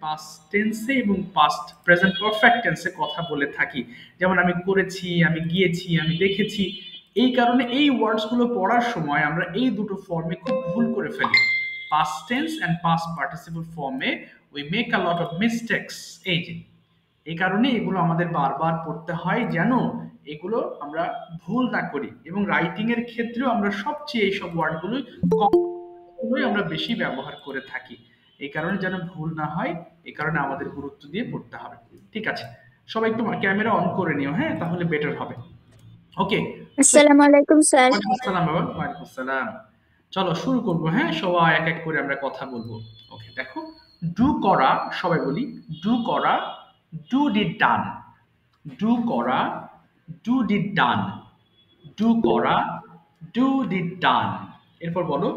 Past টেন্সে এবং past present perfect টেন্সে কথা বলে থাকি। যেমন আমি করেছি, আমি গিয়েছি, আমি দেখেছি। এই কারণে এই ওয়ার্ডসগুলো পড়ার সময় আমরা এই দুটো ফর্মে খুব ভুল করে ফেলি। Past tense and past participle ফর্মে we make a lot of mistakes. এই কারণে এগুলো আমাদের বারবার পড়তে হয় যেন এগুলো আমরা ভুল না করি, এবং রাইটিং এর ক্ষেত্রেও আমরা সবচেয়ে এইসব ওয়ার্ডগুলোই আমরা বেশি ব্যবহার করে থাকি। এই কারণে যেন ভুল না হয়, এই কারণে আমাদের গুরুত্ব দিয়ে পড়তে হবে। ঠিক আছে, সবাই একটু ক্যামেরা অন করে নিও, হ্যাঁ, তাহলে বেটার হবে। ওকে, আসসালামু আলাইকুম স্যার। ওয়ালাইকুম আসসালাম বাবা। ওয়ালাইকুম আসসালাম। চলো শুরু করবো, হ্যাঁ, সবাই এক এক করে আমরা কথা বলবো। ওকে, দেখো, ডু করা, সবাই বলি ডু করা, ডু ডিড ডান। ডু করা, ডু ডিড ডান। ডু করা, ডু ডিড ডান। এরপর বলো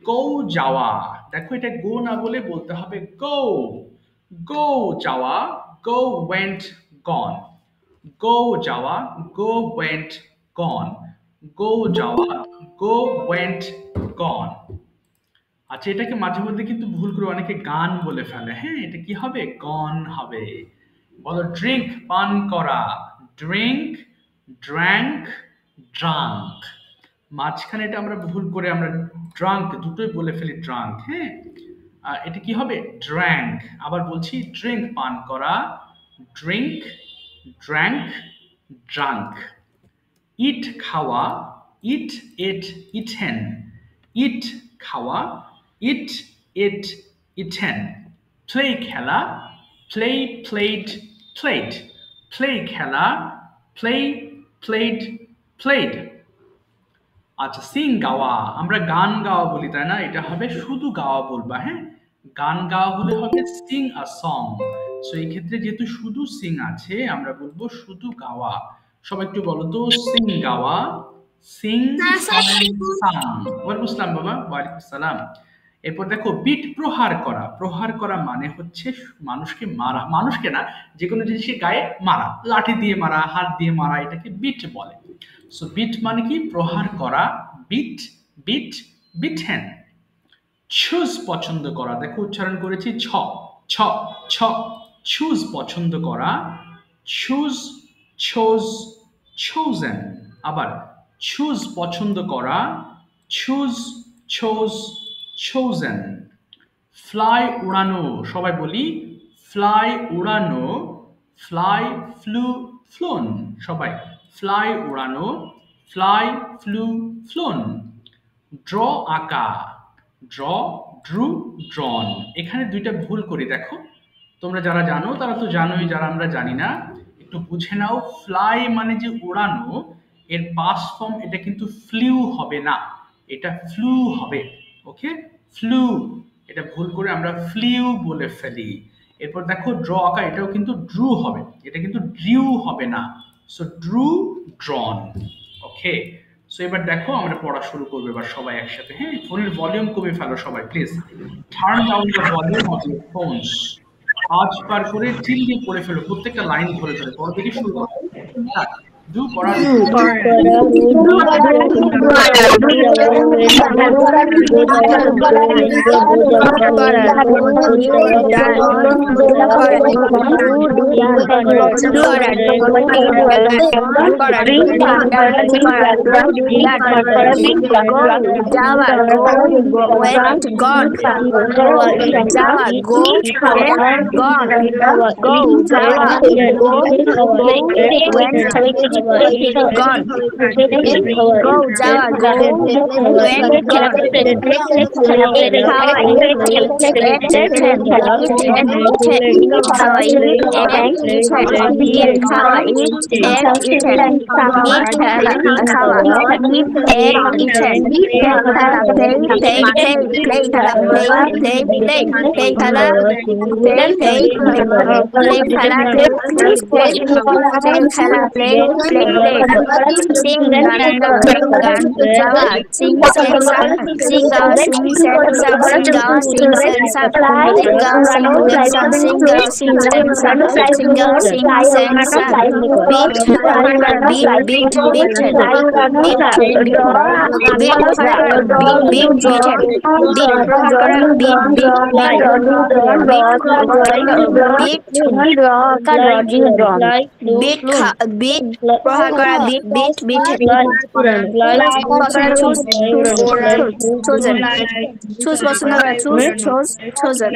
গো যাওয়া। দেখো, এটা গো না বলে বলতে হবে গো। গো যাওয়া, গো ওয়েন্ট গন। গো যাওয়া, গো ওয়েন্ট গন। গো যাওয়া, গো ওয়েন্ট গন। আচ্ছা, এটাকে মাঝে মধ্যে কিন্তু ভুল করে অনেকে গান বলে ফেলে। হ্যাঁ, এটা কি হবে? গন হবে। বলো ড্রিঙ্ক, পান করা। Drink, drank, drunk. মাঝখানে এটা আমরা ভুল করে আমরা ড্রাঙ্ক দুটোই বলে ফেলি ড্রাঙ্ক। হ্যাঁ, এটা কি হবে? ড্র্যাঙ্ক। আবার বলছি, ড্রিঙ্ক পান করা, ড্রিঙ্ক, ড্র্যাঙ্ক, ড্রাঙ্ক। ইট খাওয়া, ইট এট ইটেন। ইট খাওয়া, ইট এট ইটেন। প্লে খেলা, প্লে প্লেড প্লেড। প্লে খেলা, প্লে প্লেড প্লেড। আচ্ছা, সিং গাওয়া, আমরা গান গাওয়া বলি তাই না? এটা হবে শুধু গাওয়া বলবা। হ্যাঁ, গান গাওয়া হলে হবে সিং আ সং। সো এই ক্ষেত্রে যেহেতু শুধু সিং আছে, আমরা বলবো শুধু গাওয়া। সবাই একটু বলো তো, সিং গাওয়া, সিং সাং। ওয়ালাইকুম আসসালাম বাবা। ওয়ালাইকুম আসসালাম। এরপর দেখো, বিট, প্রহার করা। প্রহার করা মানে হচ্ছে মানুষকে মারা, মানুষকে না, যে কোনো জিনিসকে গায়ে মারা, লাঠি দিয়ে মারা, হাত দিয়ে মারা, এটাকে বিট বলে। সো বিট মানে কি? প্রহার করা। Bit, bit, beaten. চুজ, পছন্দ করা। দেখো, উচ্চারণ করেছি ছ ছ ছ। চুজ, পছন্দ করা। Choose, chose, chosen. আবার চুজ, পছন্দ করা। Choose, chose, chosen. ফ্লাই, উড়ানো। সবাই বলি ফ্লাই, উড়ানো। Fly, flew, flown. সবাই ফ্লাই, উড়ানো। Fly, flew, flown. ড্র, আঁকা। Draw, drew, drawn. এখানে দুইটা ভুল করি, দেখো। তোমরা যারা জানো তারা তো জানোই, যারা আমরা জানি না একটু বুঝে নাও। ফ্লাই মানে যে উড়ানো, এর পাস্ট ফর্ম এটা কিন্তু ফ্লিউ হবে না, এটা ফ্লু হবে। ওকে, ফ্লু। এটা ভুল করে আমরা ফ্লিউ বলে ফেলি। এরপর দেখো, ড্র, আঁকা, এটাও কিন্তু ড্রু হবে, এটা কিন্তু ড্রিউ হবে না। সো ড্রু, ড্রন। ওকে, সো এবার দেখো, আমরা পড়া শুরু করবো এবার সবাই একসাথে। হ্যাঁ, ফোনের ভলিউম কমে ফেলো সবাই please. Turn down the volume of your phones. 5 বার করে চিল্লি পড়ে ফেলো, প্রত্যেকটা লাইন ধরে ধরে পড়া থেকে শুরু করো। ডু করা, gone. Go, Java, go. Went, gone. sing গান গাওয়া sing sense up sing গাওয়া sing sense up sing গাওয়া sing sense up sing গাওয়া sing sense up sing গাওয়া sing sense up beat beat beat choose পছন্দ করে choose chosen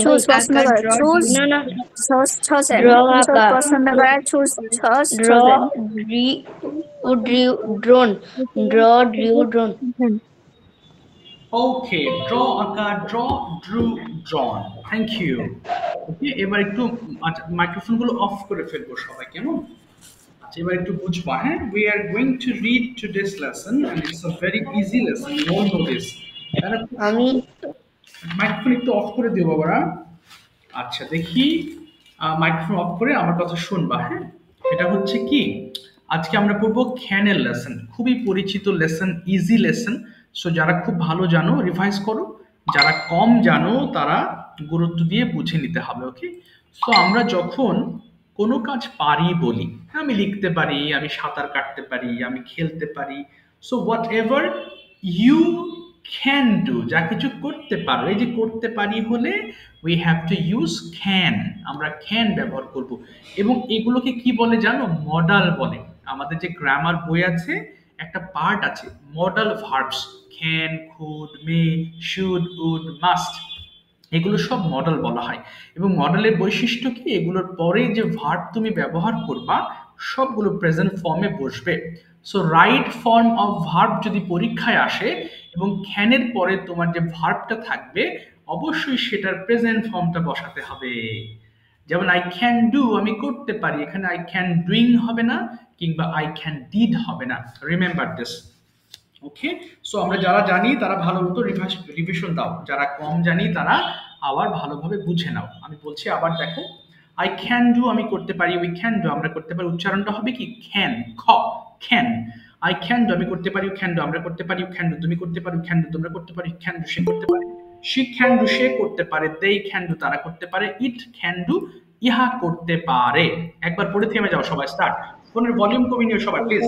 choose পছন্দ করে choose chosen পছন্দ করে choose chosen drone drew drone okay draw আঁকা draw drew drawn thank you okay এবার একটু মাইক্রোফোনগুলো অফ করে ফেলবো সবাই কেমন আচ্ছা এবার একটু বুঝবা হ্যাঁ we are going to read today's lesson and it's a very easy lesson you all know this আমি মাইক্রোফোন একটু অফ করে দিও বাবারা আচ্ছা দেখি মাইক্রোফোন অফ করে আমার কথা শুনবা হ্যাঁ এটা হচ্ছে কি আজকে আমরা পড়বো ক্যানের লেসন খুবই পরিচিত লেসন ইজি লেসন সো যারা খুব ভালো জানো রিভাইজ করো যারা কম জানো তারা গুরুত্ব দিয়ে বুঝে নিতে হবে ওকে সো আমরা যখন কোনো কাজ পারি বলি আমি লিখতে পারি আমি সাঁতার কাটতে পারি আমি খেলতে পারি so whatever you can do যা কিছু করতে পারো এই যে করতে পারি হলে we have to use can আমরা ক্যান ব্যবহার করব এবং এগুলোকে কি বলে জানো মডাল বলে আমাদের যে গ্রামার বই আছে একটা পার্ট আছে modal verbs can could may should would must এগুলো সব মডেল বলা হয় এবং মডেলের বৈশিষ্ট্য কি এগুলোর পরে যে ভার্ব তুমি ব্যবহার করবা সবগুলো প্রেজেন্ট ফর্মে বসবে so right form of verb যদি পরীক্ষায় আসে এবং ক্যানের পরে তোমার যে ভার্বটা থাকবে অবশ্যই সেটার প্রেজেন্ট ফর্মটা বসাতে হবে যেমন আই ক্যান ডু আমি করতে পারি এখানে আই ক্যান ডুইং হবে না কিংবা আই ক্যান ডিড হবে না রিমেম্বার দিস ওকে সো আমরা যারা জানি তারা ভালো মতো রিভিশন দাও যারা কম জানি তারা আবার ভালোভাবে বুঝে নাও আমি বলছি আবার দেখো আই ক্যান ডু আমি করতে পারি উই ক্যান ডু আমরা করতে পারি উচ্চারণটা হবে কি ক্যান খ ক্যান আই ক্যান ডু আমি করতে পারি ক্যান ডু আমরা করতে পারি ক্যান ডু তুমি করতে পারো ক্যান ডু তোমরা করতে পারি ক্যান ডু সে করতে পারে শি ক্যান ডু সে করতে পারে দে ক্যান ডু তারা করতে পারে ইট ক্যান ডু ইহা করতে পারে একবার পড়ে থেমে যাও সবাই স্টার্ট ফোনের ভলিউম কমিয়ে নিও সবাই প্লিজ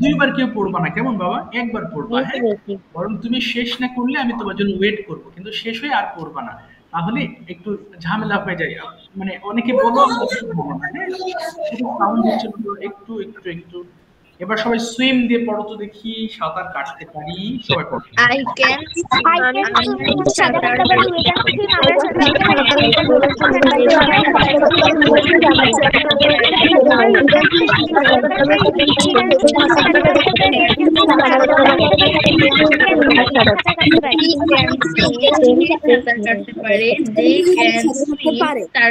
দুইবার কেউ পড়বা না কেমন বাবা একবার পড়বা হ্যাঁ বরং তুমি শেষ না করলে আমি তোমার জন্য ওয়েট করব কিন্তু শেষ হয়ে আর পড়বা না তাহলে একটু ঝামেলা হয়ে যায় মানে অনেকে বলো সাউন্ড হচ্ছে একটু একটু একটু এবার সবাই সুইম দিয়ে পড়ো তো দেখি সাঁতার কাটতে পারি সবাই পড়ো আই ক্যান সাঁতার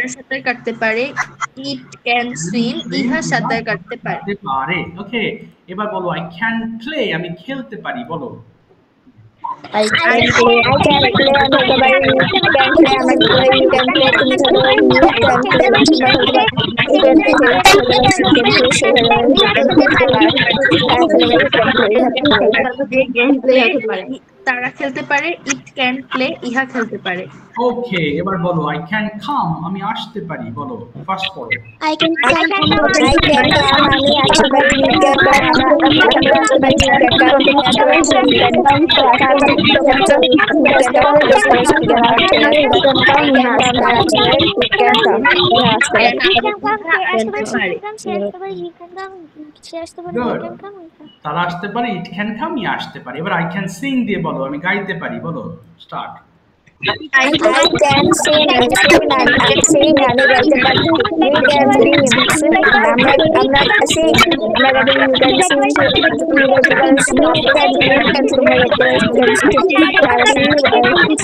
সাঁতার কাটতে পারে ইট ক্যান সুইম ইহা সাঁতার কাটতে পারে ওকে এবার বলো আই ক্যান প্লে আমি খেলতে পারি বলো I can play তারা খেলতে পারে ইট ক্যান প্লে ইহা খেলতে পারে ওকে এবার বলো আই ক্যান কাম আমি আসতে পারি বলো ফার্স্ট পড়ো I can come আমি আসতে পারি তারা আসতে পারে ইট ক্যান কাম আমি আসতে পারি এবার আই ক্যান সিং দিয়ে বলো আমি গাইতে পারি বলো start I I can sing and sing গানে গাইতে পারি। You can sing আমরা sing আমরা গাইতে you can sing তুমি গাইতে পারো you can তোমরা গাইতে পারো তারা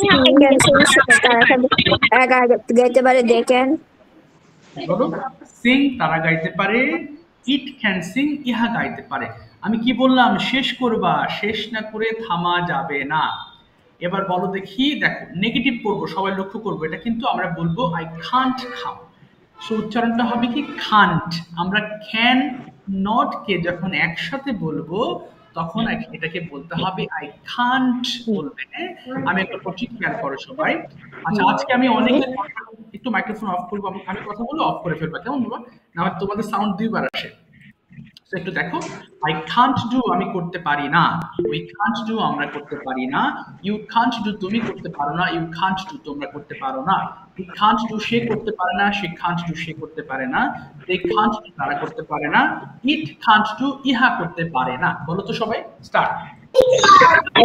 sing can sing তারা গাইতে পারে they can বলো সিং তারা গাইতে পারে, ইট ক্যান সিং ইহা গাইতে পারে। আমি কি বললাম, শেষ করবা, শেষ না করে থামা যাবে না। এবার বলো দেখি, দেখো নেগেটিভ করবো, সবাই লক্ষ্য করবো, এটা কিন্তু আমরা বলবো আই কান্ট খাম। সো উচ্চারণটা হবে কি কান্ট। আমরা ক্যান নট কে যখন একসাথে বলবো তখন এটাকে বলতে হবে আই কান্ট বলবে। আমি একটা করছি, খেয়াল করো সবাই। আচ্ছা আজকে আমি অনেক একটু মাইক্রোফোন অফ করবো, আমি কথা বলে অফ করে ফেলবা, কেমন বাবা? না হয় তোমাদের সাউন্ড দুইবার আসে। একটু দেখো, আই কান্ট ডু আমি করতে পারি না, উই কান্ট ডু আমরা করতে পারি না, ইউ কান্ট ডু তুমি করতে পারো না, ইউ কান্ট ডু তোমরা করতে পারো না, হি কান্ট ডু সে করতে পারে না, সে কান্ট ডু সে করতে পারে না, দে কান্ট ডু তারা করতে পারে না, ইট কান্ট ডু ইহা করতে পারে না। বলো তো সবাই, স্টার্ট। I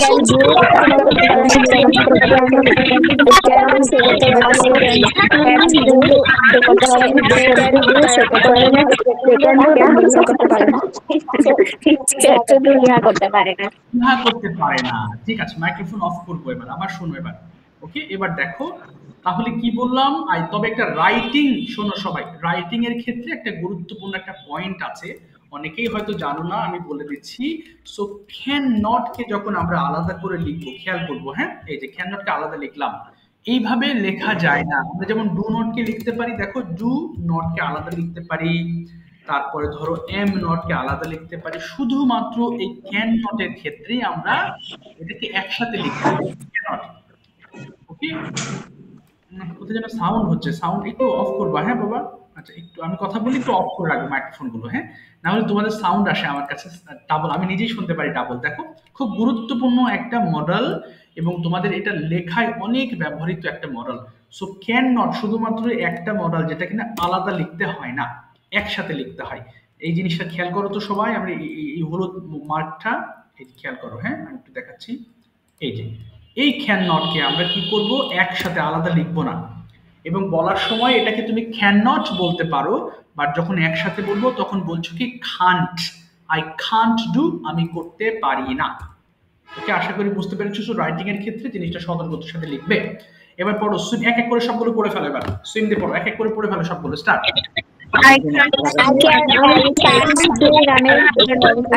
can do করতে পারে না। ঠিক আছে, মাইক্রোফোন অফ করবো এবার, আবার শোনো এবার। ওকে, এবার দেখো তাহলে কি বললাম, তবে একটা রাইটিং শোনো সবাই, রাইটিং এর ক্ষেত্রে একটা গুরুত্বপূর্ণ একটা পয়েন্ট আছে, অনেকেই হয়তো জানো না, আমি বলে দিচ্ছি। সো ক্যান নট কে যখন আমরা আলাদা করে লিখবো, খেয়াল করবো, হ্যাঁ, এই যে ক্যান নট কে আলাদা লিখলাম, এইভাবে লেখা যায় না। আমরা যেমন ডু নট কে লিখতে পারি, দেখো ডু নট কে আলাদা লিখতে পারি, তারপরে ধরো এম নট কে আলাদা লিখতে পারি, শুধুমাত্র এই ক্যান নট এর ক্ষেত্রে আমরা এটাকে একসাথে লিখতে পারি, ক্যানট। ওকে, কোথায় যেন সাউন্ড হচ্ছে, সাউন্ড একটু অফ করবা, হ্যাঁ বাবা? আচ্ছা একটু আমি কথা বলি, একটু অফ করে রাখবো মাইক্রোফোন গুলো, হ্যাঁ, না হলে তোমাদের সাউন্ড আসে আমার কাছে ডাবল, আমি নিজেই শুনতে পারি ডাবল। দেখো খুব গুরুত্বপূর্ণ একটা মডেল এবং তোমাদের এটা লেখায় অনেক ব্যবহৃত একটা মডেল। সো ক্যান নট শুধুমাত্র একটা মডেল, যেটা কিনা আলাদা লিখতে হয় না, একসাথে লিখতে হয়। এই জিনিসটা খেয়াল করো তো সবাই। আমরা এই হলুদ মার্কটা খেয়াল করো, হ্যাঁ, আমি একটু দেখাচ্ছি। এই যে এই ক্যান নট কে আমরা কি করব, একসাথে আলাদা লিখবো না, এবং বলার সময় এটাকে তুমি ক্যান নট বলতে পারো, বাট যখন একসাথে বলবো তখন বলছো কি কান্ট, আই কান্ট ডু আমি করতে পারি না। ওকে, আশা করি বুঝতে পেরেছো। সো রাইটিং এর ক্ষেত্রে জিনিসটা সতর্কতার সাথে লিখবে। এবার পড়ো, এক এক করে সবগুলো পড়ে ফেলো, এবার সুইম দিয়ে পড়ো, এক এক করে পড়ে ফেলো সবগুলো, স্টার্ট। I can't do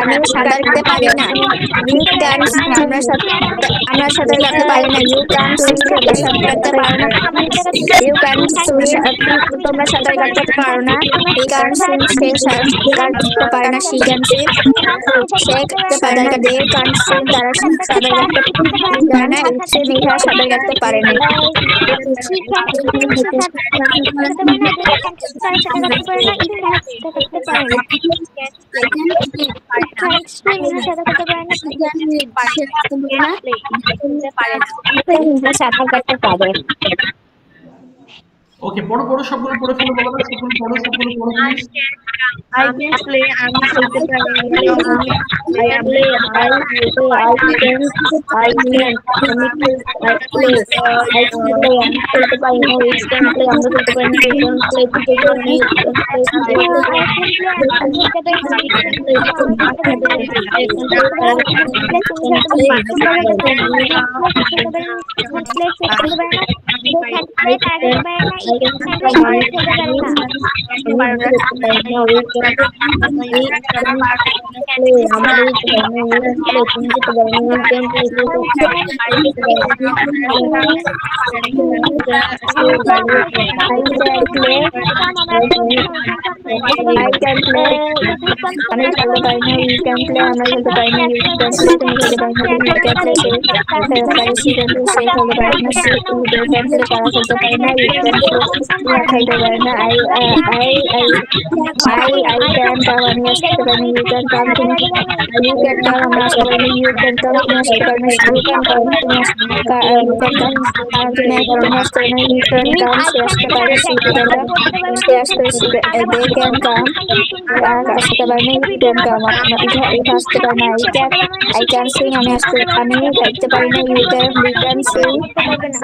আমি সাঁতার কাটতে পারি না। You can আমরা সাঁতার কাটতে পারি না। You can সাঁতার কাটতে পারো না। You can তোমরা সাঁতার কাটতে পারো না। He can সে সাঁতার কাটতে পারে না। She can সে কাটতে পারে না। They can তারা সাঁতার কাটতে পারে না। সে মেঘা সাঁতার কাটতে পারে না। ওকে, পড়ো পড়ো সবগুলো পড়ে ফেলো বাবা, সবগুলো পড়ো, সবগুলো পড়ো প্লিজ। I can play আমি খেলতে পারি না। I can play I can খেলতে পারি না। We can play আমরা খেলতে পারি না। We can play আসলে তারা খেলতে পারে না, ইউ ক্যান খেলতে পারে না, আই ক্যান কাম আমি আসতে পারি না, ইউ ক্যান কাম তুমি, ইউ ক্যান কাম আমি আসতে পারি না, ইউ ক্যান কাম তুমি আসতে পারি না, ইউ ক্যান কাম তুমি ইউ ক্যান কাম তুমি আসতে পারি না, ইউ ক্যান কাম সে আসতে পারে, সে আসতে দে ক্যান কাম আসতে পারে না, ইউ ক্যান কাম এটা আসতে পারে না, আই ক্যান সিং আমি গাইতে পারি না, ইউ ক্যান সিং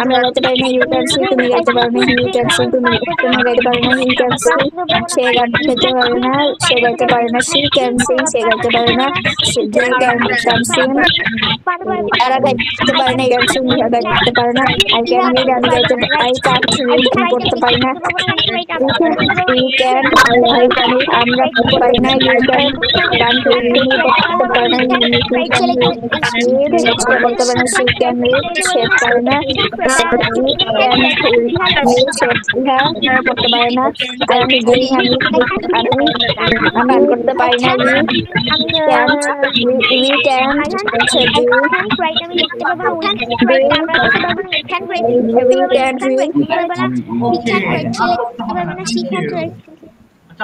আমরা গাইতে পারি না, ইউ ক্যান সিং তুমি গাইতে পারো না, ইউ ক্যান সিং তুমি গাইতে পারো না, ইউ ক্যান সিং সে গাইতে পারে না, সে গাইতে পারে না, শি ক্যান সিং সে গাইতে পারে না, দে ক্যান সিং তারা গাইতে পারে না, ক্যান সিং গাইতে পারে না, আই ক্যান রিড আমি গাইতে আই কান্ট রিড আমি পড়তে পারি না, ইউ ক্যান আমরা পড়তে পারি না, ইউ ক্যান তুমি পড়তে পারে না, ইউ ক্যান রিড সে পড়তে পারে না, শি ক্যান রিড সে পারে না, সে পড়তে পারে না, আই এম রিডিং আমি করতে পারি না, we can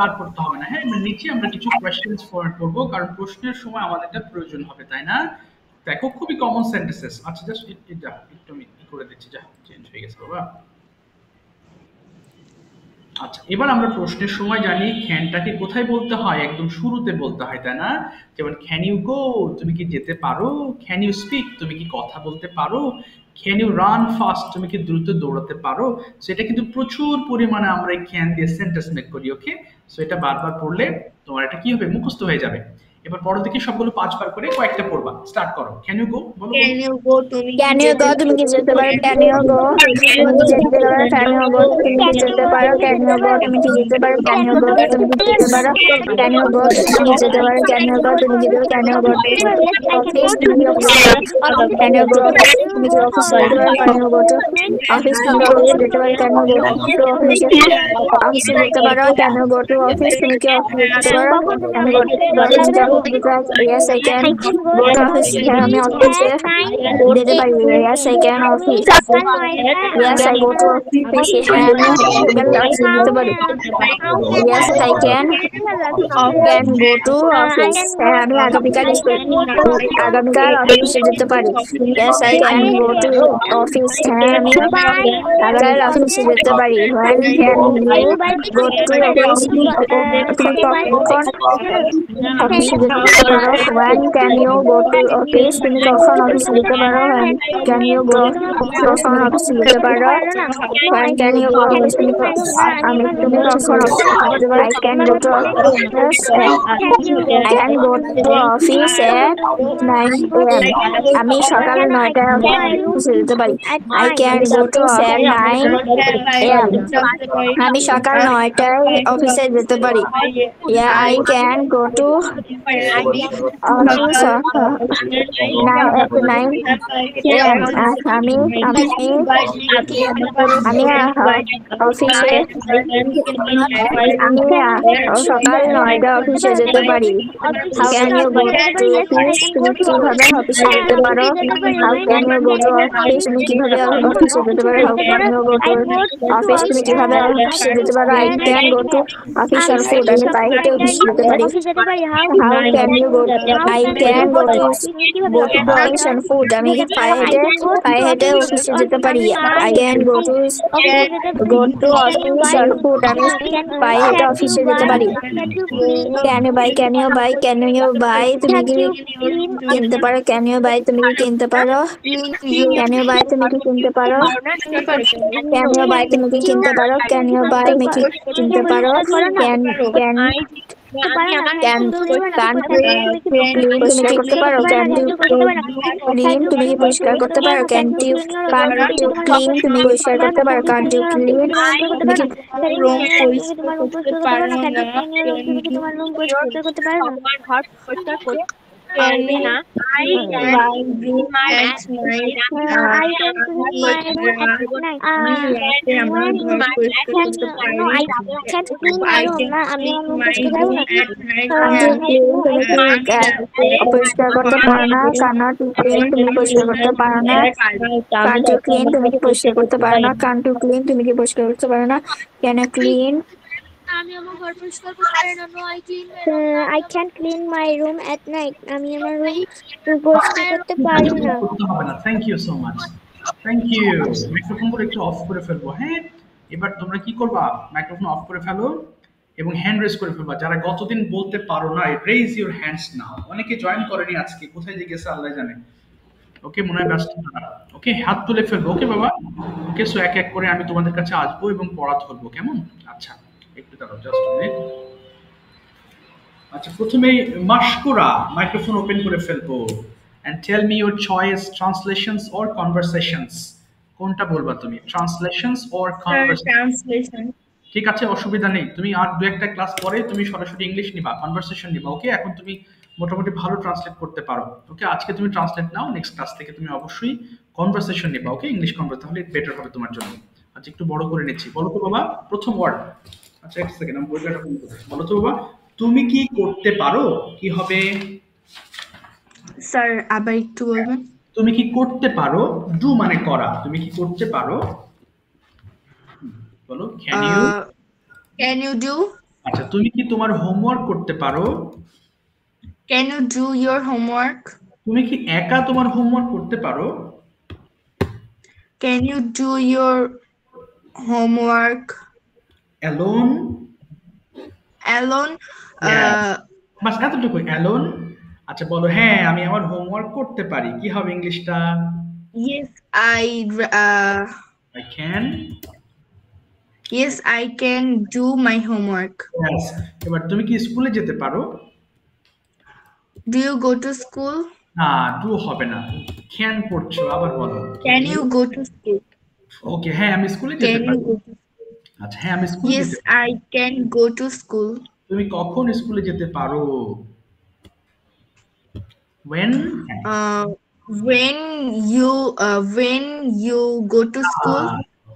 আর পড়তে হবে না। হ্যাঁ, নিচে আমরা কিছু কোয়েশ্চেন্স ফরওয়ার্ড করবো, কারণ প্রশ্নের সময় আমাদের এটা প্রয়োজন হবে, তাই না? দেখো খুবই কমন সেন্টেন্সেস। আচ্ছা জাস্ট এটা একটু আমি করে দিচ্ছি, যা চেঞ্জ হয়ে গেছে বাবা। আচ্ছা, এবার আমরা প্রশ্নের সময় জানি ক্যানটাকে কোথায় বলতে হয়, একদম শুরুতে বলতে হয়, তাই না? যেমন ক্যান ইউ গো তুমি কি যেতে পারো, ক্যান ইউ স্পিক তুমি কি কথা বলতে পারো, ক্যান ইউ রান ফাস্ট তুমি কি দ্রুত দৌড়াতে পারো। সো এটা কিন্তু প্রচুর পরিমাণে আমরা এই ক্যান দিয়ে সেন্টেন্স মেক করি। ওকে, সো এটা বারবার পড়লে তোমার এটা কি হবে, মুখস্থ হয়ে যাবে। এবার পরের দিকে সবগুলো 5 বার করে কয়েকটা পড়বা। স্টার্ট করো। ক্যান ইউ গো বলো। Can you go তুমি কি যেতে পারো, ক্যান ইউ গো তুমি যেতে পারো, ক্যান ইউ গো তুমি কি যেতে পারো, ক্যান ইউ গো তুমি কি যেতে পারো, ক্যান ইউ গো তুমি কি যেতে পারো, ক্যান ইউ গো তুমি যেতে পারো, ক্যান ইউ গো তুমি যেতে পারো, ক্যান ইউ গো অফিস তুমি ক্যান ইউ গো তুমি কি অফিস যেতে পারো, can you go to office তুমি অফিস যেতে পারো, can you go to office যেতে পারো, can you go to office তুমি কি অফিস যেতে পারো, can you go to yes I can go to office, আমি অফিসে যেতে পারি, yes I can office, yes I go to office, আমি যেতে পারি, yes I can go to office, আমি আগামীকাল অফিসে যেতে পারি, yes I can go to office, আমি আগামীকাল অফিসে যেতে পারি, when can you go to office তুমি কখন অফিসে যেতে পারো, when can you go to office তুমি কখন অফিসে যেতে পারো, when can you go কখন অফিসে যেতে পারো, when can you go তুমি কখন অফিসে যেতে পারো, I can go to office at 9 AM আমি সকাল 9টায় অফিসে যেতে পারি, I can go to at 9 AM আমি সকাল 9টায় অফিসে যেতে পারি, yeah I can go to office at 9 AM আমি অফিসে আমি সকাল 9টায় অফিসে যেতে পারি, how can you go to office তুমি কিভাবে অফিসে যেতে পারো, how can you go to office তুমি কিভাবে অফিসে যেতে পারো, how can you go to office তুমি কিভাবে অফিসে যেতে পারো, I can go to office on foot আমি পায়ে হেঁটে অফিসে যেতে পারি, how can you go I can go to office on foot আমি পায়ে হেঁটে অফিসে যেতে পারি, I can go to office on foot আমি পায়ে হেঁটে অফিসে যেতে পারি, can you buy তুমি কি কিনতে পারো, can you buy তুমি কি কিনতে পারো, can you buy তুমি কি কিনতে পারো, can you buy তুমি কি কিনতে পারো, can you buy তুমি কি কিনতে পারো, can ক্লিন তুমি কি করতে পারো, ক্যান ইউ ক্লিন তুমি কি পরিষ্কার করতে পারো, ক্যান ইউ ক্লিন তুমি পরিষ্কার করতে পারো, ক্যান ইউ ক্লিন তুমি কি রুম পরিষ্কার করতে পারো না, তোমার রুম পরিষ্কার করতে পারো না, clean my room at night. I can clean my room at night. রাতে আমার ঘর পরিষ্কার করতে পারি। No, I can't clean my I room. can না, আমি clean আমার room my পরিষ্কার room করতে at night. পরিষ্কার করতে পারো না। cannot clean তুমি পরিষ্কার করতে পারো না। can't you clean তুমি কি পরিষ্কার করতে পারো না। can't you clean তুমি কি পরিষ্কার করতে পারো না। can you clean আমি আমার ঘর পরিষ্কার করতে পারি না। No, I clean my room. I can't clean my room at night. আমি আমার রুম পরিষ্কার করতে পারি না। করতে হবে না। Thank you so much. Thank you. মাইক্রোফোনগুলো একটু অফ করে ফেলবো। হ্যাঁ, এবার তোমরা কি করবা? মাইক্রোফোন অফ করে ফেলো এবং হ্যান্ড রেজ করে ফেলবা। যারা গতদিন বলতে পারো না, রেজ ইউর হ্যান্ডস নাও। অনেকে জয়েন করেনি আজকে, কোথায় যে গেছে আল্লাহ জানে। ওকে, মনে হয় ব্যস্ত তারা। ওকে, হাত তুলে ফেলবো। ওকে বাবা। ওকে, সো এক এক করে আমি তোমাদের কাছে আসবো এবং পড়া ধরবো, কেমন? আচ্ছা, একটু দাঁড়াও, জাস্ট মিনিট। আচ্ছা, প্রথমেই মাশকুরা মাইক্রোফোন ওপেন করে ফেলবো। and tell me your choice, translations or conversations. কোনটা বলবা তুমি? translations or conversations? Translation. ঠিক আছে, অসুবিধা নেই। তুমি আর দু একটা ক্লাস পরে তুমি সরাসরি ইংলিশ নিবা, কনভারসেশন নিবা। ওকে, এখন তুমি মোটামুটি ভালো ট্রান্সলেট করতে পারো। ওকে, আজকে তুমি ট্রান্সলেট নাও, নেক্সট ক্লাস থেকে তুমি অবশ্যই কনভারসেশন নিবা। ওকে, ইংলিশ কনভার্স, তাহলে বেটার হবে তোমার জন্য। আচ্ছা, একটু বড় করে নিচ্ছি। বলো তো বাবা, প্রথম ওয়ার্ড। আচ্ছা, এক সেকেন্ড, আমি বইটা ওপেন করছি। বলো তো বাবা, তুমি কি করতে পারো? কি হবে? স্যার আবার একটু বলবেন। তুমি কি করতে পারো? ডু মানে করা। তুমি কি করতে পারো? বলো, can you. Can you do? আচ্ছা, তুমি কি তোমার হোমওয়ার্ক করতে পারো? Can you do your homework? তুমি কি একা তোমার হোমওয়ার্ক করতে পারো? Can you do your homework alone. alone? বাস এতটুকু, অ্যালোন। আচ্ছা বলো, হ্যাঁ আমি আমার হোমওয়ার্ক করতে পারি। কি হবে ইংলিশটা? Yes, I can. yes, I can do my homework. Yes. এবার তুমি কি স্কুলে যেতে পারো? Do you go to school? না, ডু হবে না। ক্যান পড়ছো, আবার বলো। Can you go to school? ওকে, হ্যাঁ আমি স্কুলে যেতে Can পারি। you go to আচ্ছা, হ্যাঁ আমি স্কুলে Yes, যেতে পারি। I can go to school. তুমি কখন স্কুলে যেতে পারো? when? When you go to school.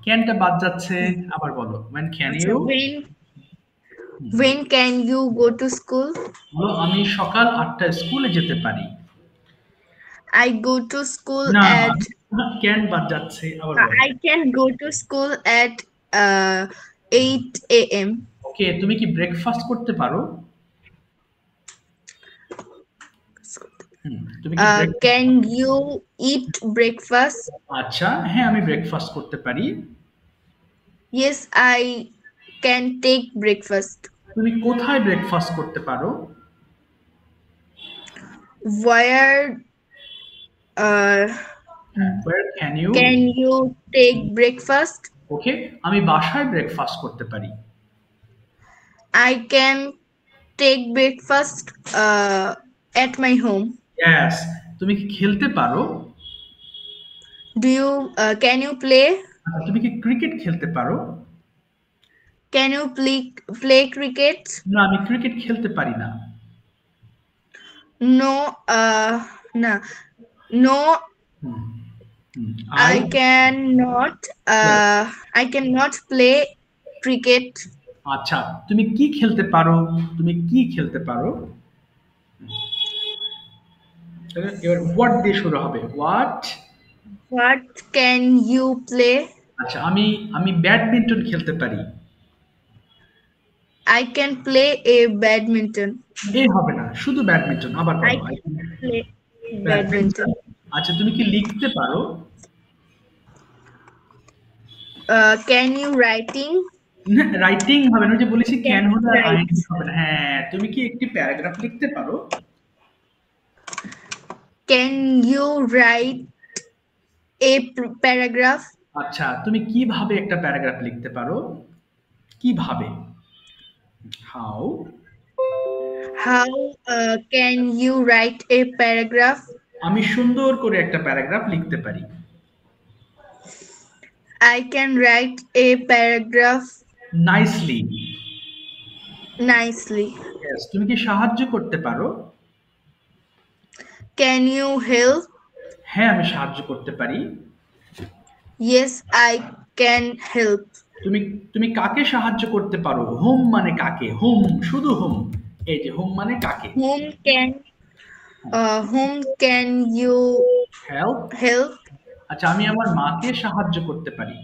ক্যানটা বাদ যাচ্ছে, আবার বলো। when can you? When can you go to school? বলো, আমি সকাল 8টায় স্কুলে যেতে পারি। I go to school না, at ক্যান বাদ যাচ্ছে, আবার বলো। I can go to school at 8 a.m. ওকে, তুমি কি ব্রেকফাস্ট করতে পারো? তুমি কি Can you eat breakfast? আচ্ছা, হ্যাঁ আমি ব্রেকফাস্ট করতে পারি। Yes, I can take breakfast. তুমি কোথায় ব্রেকফাস্ট করতে পারো? Where where can you take breakfast? ওকে, আমি বাসায় ব্রেকফাস্ট করতে পারি। I can take breakfast at my home. Yes. তুমি কি খেলতে পারো? Can you play? আচ্ছা, তুমি কি ক্রিকেট খেলতে পারো? Can you play cricket? না, আমি ক্রিকেট খেলতে পারি না। No, no. I cannot play cricket. আচ্ছা, তুমি কি খেলতে পারো? তুমি কি খেলতে পারো? এবার হোয়াট দিয়ে শুরু হবে। What? What can you play? আচ্ছা, আমি ব্যাডমিন্টন খেলতে পারি। I can play a badminton. এই হবে না, শুধু ব্যাডমিন্টন। আবার I বলো। can play badminton. আচ্ছা, তুমি কি লিখতে পারো? Can you writing? রাইটিং হবে না, যে বলেছি ক্যান হলে Write. রাইটিং হবে না। হ্যাঁ, তুমি কি একটি প্যারাগ্রাফ লিখতে পারো? Can you write a paragraph? আচ্ছা, তুমি কিভাবে একটা প্যারাগ্রাফ লিখতে পারো? কিভাবে? How? How can you write a paragraph? আমি সুন্দর করে একটা প্যারাগ্রাফ লিখতে পারি। I can write a paragraph nicely. nicely. Yes. তুমি কি সাহায্য করতে পারো? can you help? হ্যাঁ আমি সাহায্য করতে পারি। Yes, I can help. তুমি তুমি কাকে সাহায্য করতে পারো? হোম মানে কাকে? হোম, শুধু হোম। এই যে হোম মানে কাকে? Whom can you help. help? আচ্ছা আমি আমার মাকে সাহায্য করতে পারি।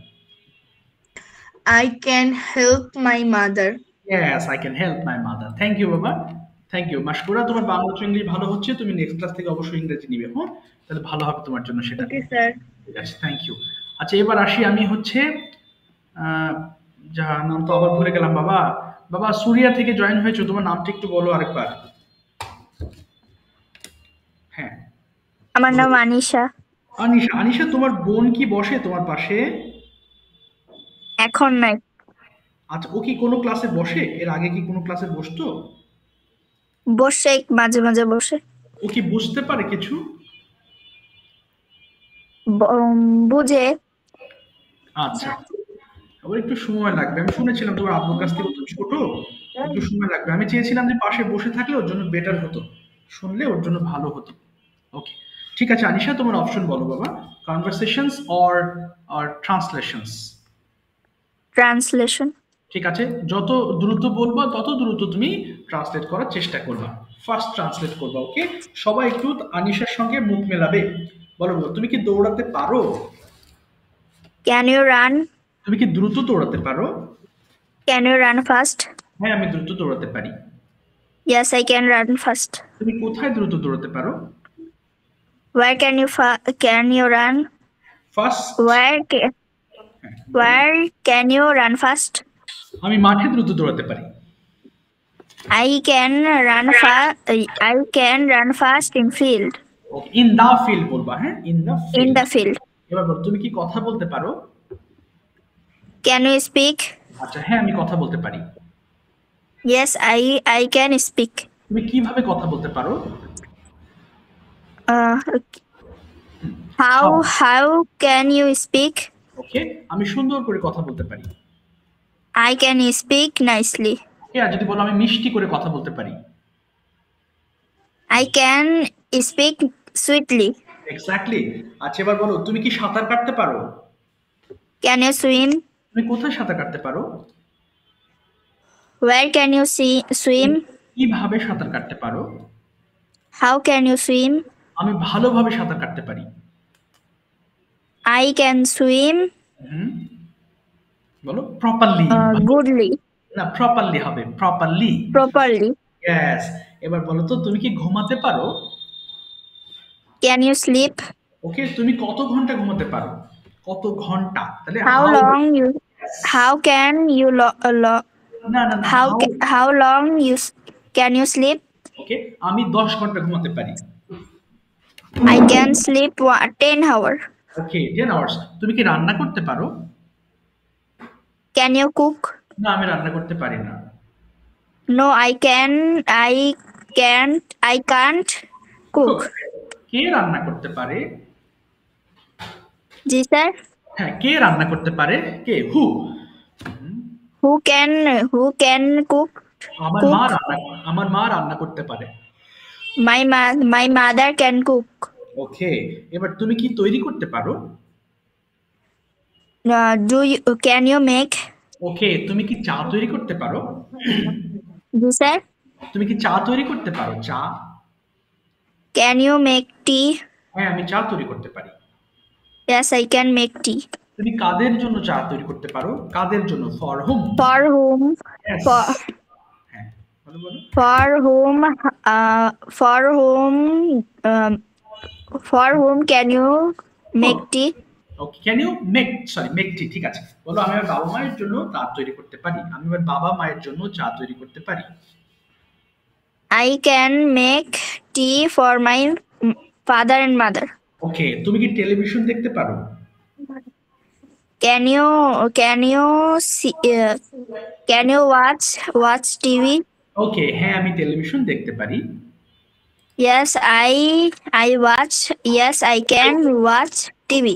I can help my mother. Yes, I can help my mother. Thank you বাবা। থ্যাংক ইউ মাশকুরা, তোমার বাংলা টু ইংলিশ ভালো হচ্ছে, তুমি নেক্সট ক্লাস থেকে অবশ্যই ইংরেজি নিবে, হ্যাঁ? তাহলে ভালো হবে তোমার জন্য সেটা। Okay, sir. ঠিক আছে, থ্যাংক ইউ। আচ্ছা এবার আসি আমি হচ্ছে আহ, যা নাম তো আবার ভুলে গেলাম বাবা। বাবা সুরিয়া থেকে জয়েন হয়েছো, তোমার নামটা একটু বলো আরেকবার। হ্যাঁ আমার নাম আনিশা। আনিশা। আনিশা তোমার বোন কি বসে তোমার পাশে? এখন নাই। আচ্ছা ও কি কোনো ক্লাসে বসে? এর আগে কি কোনো ক্লাসে বসতো? বসে, মাঝে মাঝে বসে। ও কি বুঝতে পারে কিছু? বুঝে। আচ্ছা আবার একটু সময় লাগবে, আমি শুনেছিলাম তোমার আব্বুর কাছ থেকে তো ছোট, একটু সময় লাগবে। আমি চেয়েছিলাম যে পাশে বসে থাকলে ওর জন্য বেটার হতো, শুনলে ওর জন্য ভালো হতো। ওকে ঠিক আছে আনিশা, তোমার অপশন বলো বাবা, কনভারসেশনস অর ট্রান্সলেশনস। ট্রান্সলেশন। ঠিক আছে, যত দ্রুত বলবা তত দ্রুত তুমি ট্রান্সলেট করার চেষ্টা করবা, ফার্স্ট ট্রান্সলেট করবা। ওকে সবাই একটু আনিশার সঙ্গে মুখ মেলাবে। বলো বলো, তুমি কি দৌড়াতে পারো? Can you run? তুমি কি দ্রুত দৌড়াতে পারো? Can you run fast? হ্যাঁ আমি দ্রুত দৌড়াতে পারি। Yes, I can run fast. তুমি কোথায় দ্রুত দৌড়াতে পারো? Where can you run? First. Where can you run fast? আমি মাঠে দ্রুত দৌড়াতে পারি। I can run fast in field. Okay in the field বলবা, হ্যাঁ in the In field. the field. এবার বলো, তুমি কি কথা বলতে পারো? Can you speak? আচ্ছা হ্যাঁ আমি কথা বলতে পারি। Yes, I can speak. তুমি কিভাবে কথা বলতে পারো? Uh, how can you speak? ওকে আমি সুন্দর করে কথা বলতে পারি। I can speak nicely. ওকে আর যদি বলো আমি মিষ্টি করে কথা বলতে পারি। I can speak sweetly. Exactly. আচ্ছা এবার বলো, তুমি কি সাঁতার কাটতে পারো? Can you swim? তুমি কোথায় সাঁতার কাটতে পারো? Where can you swim? কিভাবে সাঁতার কাটতে পারো? How can you swim? আমি ভালোভাবে সাঁতার কাটতে পারি। I can swim হুম বলো প্রপারলি। goodly. না প্রপারলি হবে, প্রপারলি। Properly. ইয়েস। এবার বলো তো, তুমি কি ঘুমাতে পারো? Can you sleep? ওকে তুমি কত ঘন্টা ঘুমাতে পারো? কত ঘন্টা? তাহলে How long you? How can you না না না how long can you sleep? ওকে আমি 10 ঘন্টা ঘুমাতে পারি। I can sleep 10 hours. Okay 10 hours. তুমি কি রান্না করতে পারো? Can you cook? না আমি রান্না করতে পারি না। No, I can't cook. কে রান্না করতে পারে? Ji sir. হ্যাঁ কে রান্না করতে পারে? কে? হু? Who can cook? আমার মা রান্না করতে পারে। My mother can cook. ওকে এবার তুমি কি তৈরি করতে পারো? Can you make? ওকে তুমি কি চা তৈরি করতে পারো? Ji sir. তুমি কি চা তৈরি করতে পারো? চা? Can you make tea? হ্যাঁ আমি চা তৈরি করতে পারি। Yes, I can make tea. তুমি কাদের জন্য চা তৈরি করতে পারো? কাদের জন্য? For home? For whom? Yes. For হ্যাঁ বলো বলো। for whom? For whom can you make tea? Okay can you make tea, ঠিক আছে। বলো আমি আমার বাবা মায়ের জন্য চা তৈরি করতে পারি। আমি আমার বাবা মায়ের জন্য চা তৈরি করতে পারি। I can make tea for my father and mother. ওকে তুমি কি টেলিভিশন দেখতে পারো? Can you see? Can you watch TV? ওকে হ্যাঁ আমি টেলিভিশন দেখতে পারি। Yes, I watch. Yes, I can watch TV.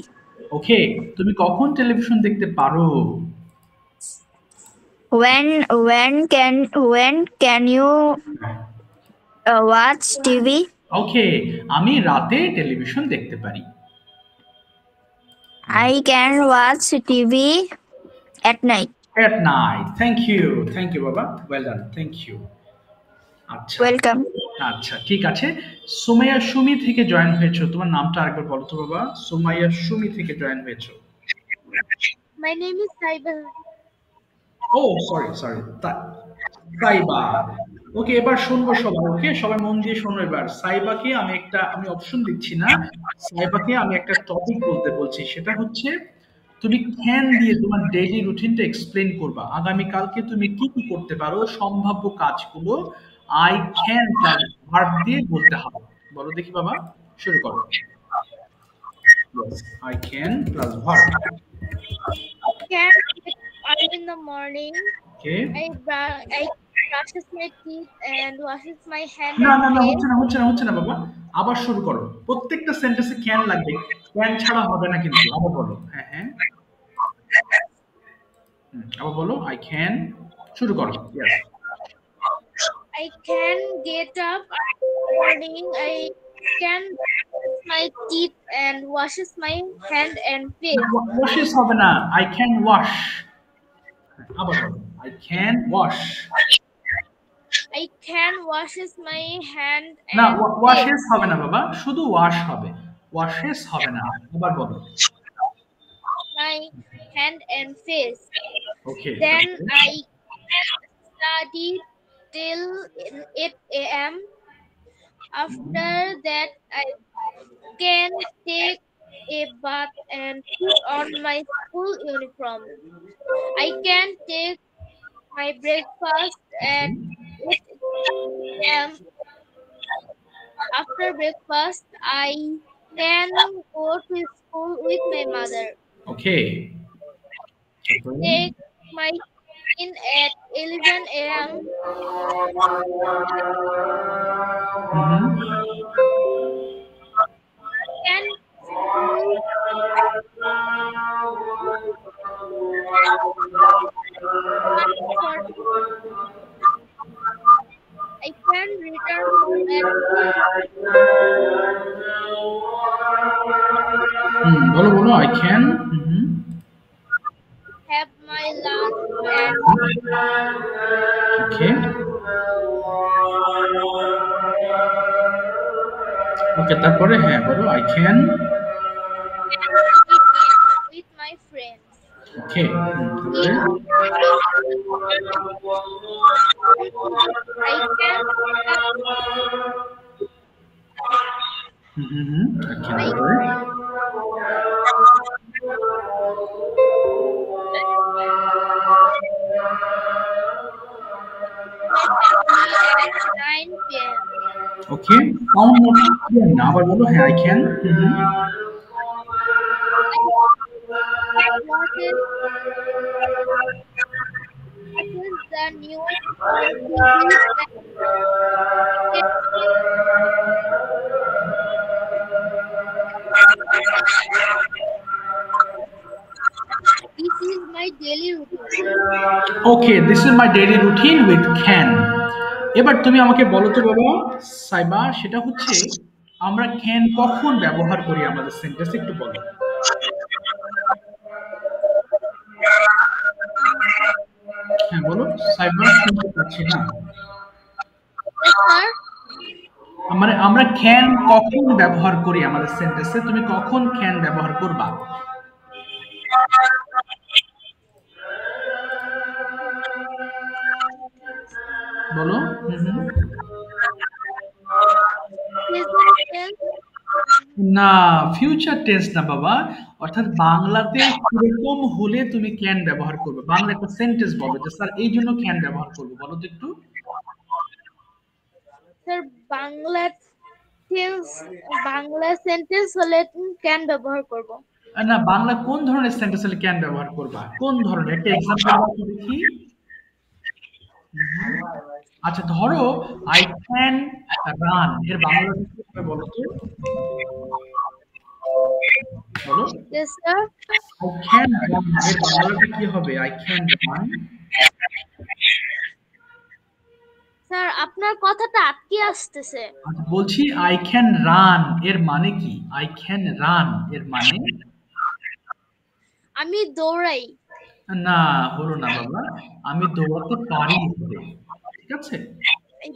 ওকে তুমি কখন টেলিভিশন দেখতে পারো? When can you watch TV? ওকে, আমি রাতে টেলিভিশন দেখতে পারি। I can watch TV at night. At night. Thank you বাবা, well done, thank you. আচ্ছা Welcome. আচ্ছা, ঠিক আছে। সুমাইয়া সুমি থেকে জয়েন হয়েছো, তোমার নামটা আরেকবার বলো তো বাবা। সুমাইয়া সুমি থেকে জয়েন হয়েছো। My name is Saiba. Oh sorry sorry, Saiba. Okay, এবার শুনবো সবাই। ওকে, সবাই মন দিয়ে শোনো এবার। আমি অপশন দিচ্ছি না, সাইবাকে আমি একটা টপিক বলতে বলছি, সেটা হচ্ছে তুমি ক্যান দিয়ে তোমার ডেইলি রুটিনটা এক্সপ্লেন করবা। আগামী কালকে তুমি কি কি করতে পারো, সম্ভাব্য কাজগুলো আই ক্যান প্লাস ভার্ব দিয়ে বলতে হবে। বলো দেখি বাবা, শুরু করো। I can plus verb. Can get early in the morning. Okay, I brushes my teeth and washes my hand না and না না, face. হচ্ছে না বাবা। আবার শুরু করো, প্রত্যেকটা সেন্টেন্সে ক্যান লাগবে, ক্যান ছাড়া হবে না কিন্তু। আবার বলো, হ্যাঁ হ্যাঁ, আবার বলো আই ক্যান, শুরু করো। Yes. I can get up in the morning. I can brush my teeth and washes my hand and face. Washes হবে না, আই ক্যান ওয়াশ। আবার বলো, I can wash. I can washes my hand না, and face. Washes হবে না বাবা, শুধু wash হবে, ওয়াশেস হবে না। আবার বলো। My hand and face. Okay, Then I study till 8 a.m. After that, I can take a bath and put on my school uniform. I can take my breakfast at 8 a.m. After breakfast, I can go to school with my mother. Okay, Take my in at 11 a.m. Can I can return home at বলো বলো, I can have my lunch and ওকে ওকে, তারপরে হ্যাঁ বলো, I can. with my friends. ওকে, তারপরে I can তারপরে at 9 p.m. Okay, sound note না, আবার বলো, হ্যাঁ I can. What is the new movies This is my daily routine. Okay, this is my daily routine with can. এবার তুমি আমাকে বলো তো বাবা সাইবা, সেটা হচ্ছে আমরা ক্যান কখন ব্যবহার করি আমাদের সেন্টেন্সে, একটু বলো। হ্যাঁ বলো সাইবা, শুনতে পাচ্ছি না। Yes, sir. মানে আমরা ক্যান কখন ব্যবহার করি আমাদের সেন্টেন্সে, তুমি কখন ক্যান ব্যবহার করবা বলো। Present tense. না, ফিউচার টেন্স না বাবা, অর্থাৎ বাংলাতে কিরকম হলে তুমি ক্যান ব্যবহার করবে। বাংলা একটা সেন্টেন্স বলো যে স্যার এই জন্য ক্যান ব্যবহার করবো, বলো তো একটু। Sir, বাংলা সেন্টেন্স হলে ক্যান ব্যবহার করব। না, বাংলা কোন ধরনের সেন্টেন্স হলে ক্যান ব্যবহার করবা, কোন ধরনের, একটা এক্সাম্পল দেখি। আচ্ছা ধরো আই ক্যান রান, এর বাংলা কি হবে বলো তো, বলো। Yes, sir. I can run এর বাংলাটা কি হবে, আই ক্যান রান। স্যার আপনার কথাটা আটকে আসতেছে। আচ্ছা, বলছি আই ক্যান রান এর মানে কি? আই ক্যান রান এর মানে? আমি দৌড়াই। না, হলো না বাবা। আমি দৌড়াতে পারি হবে। ঠিক আছে? এই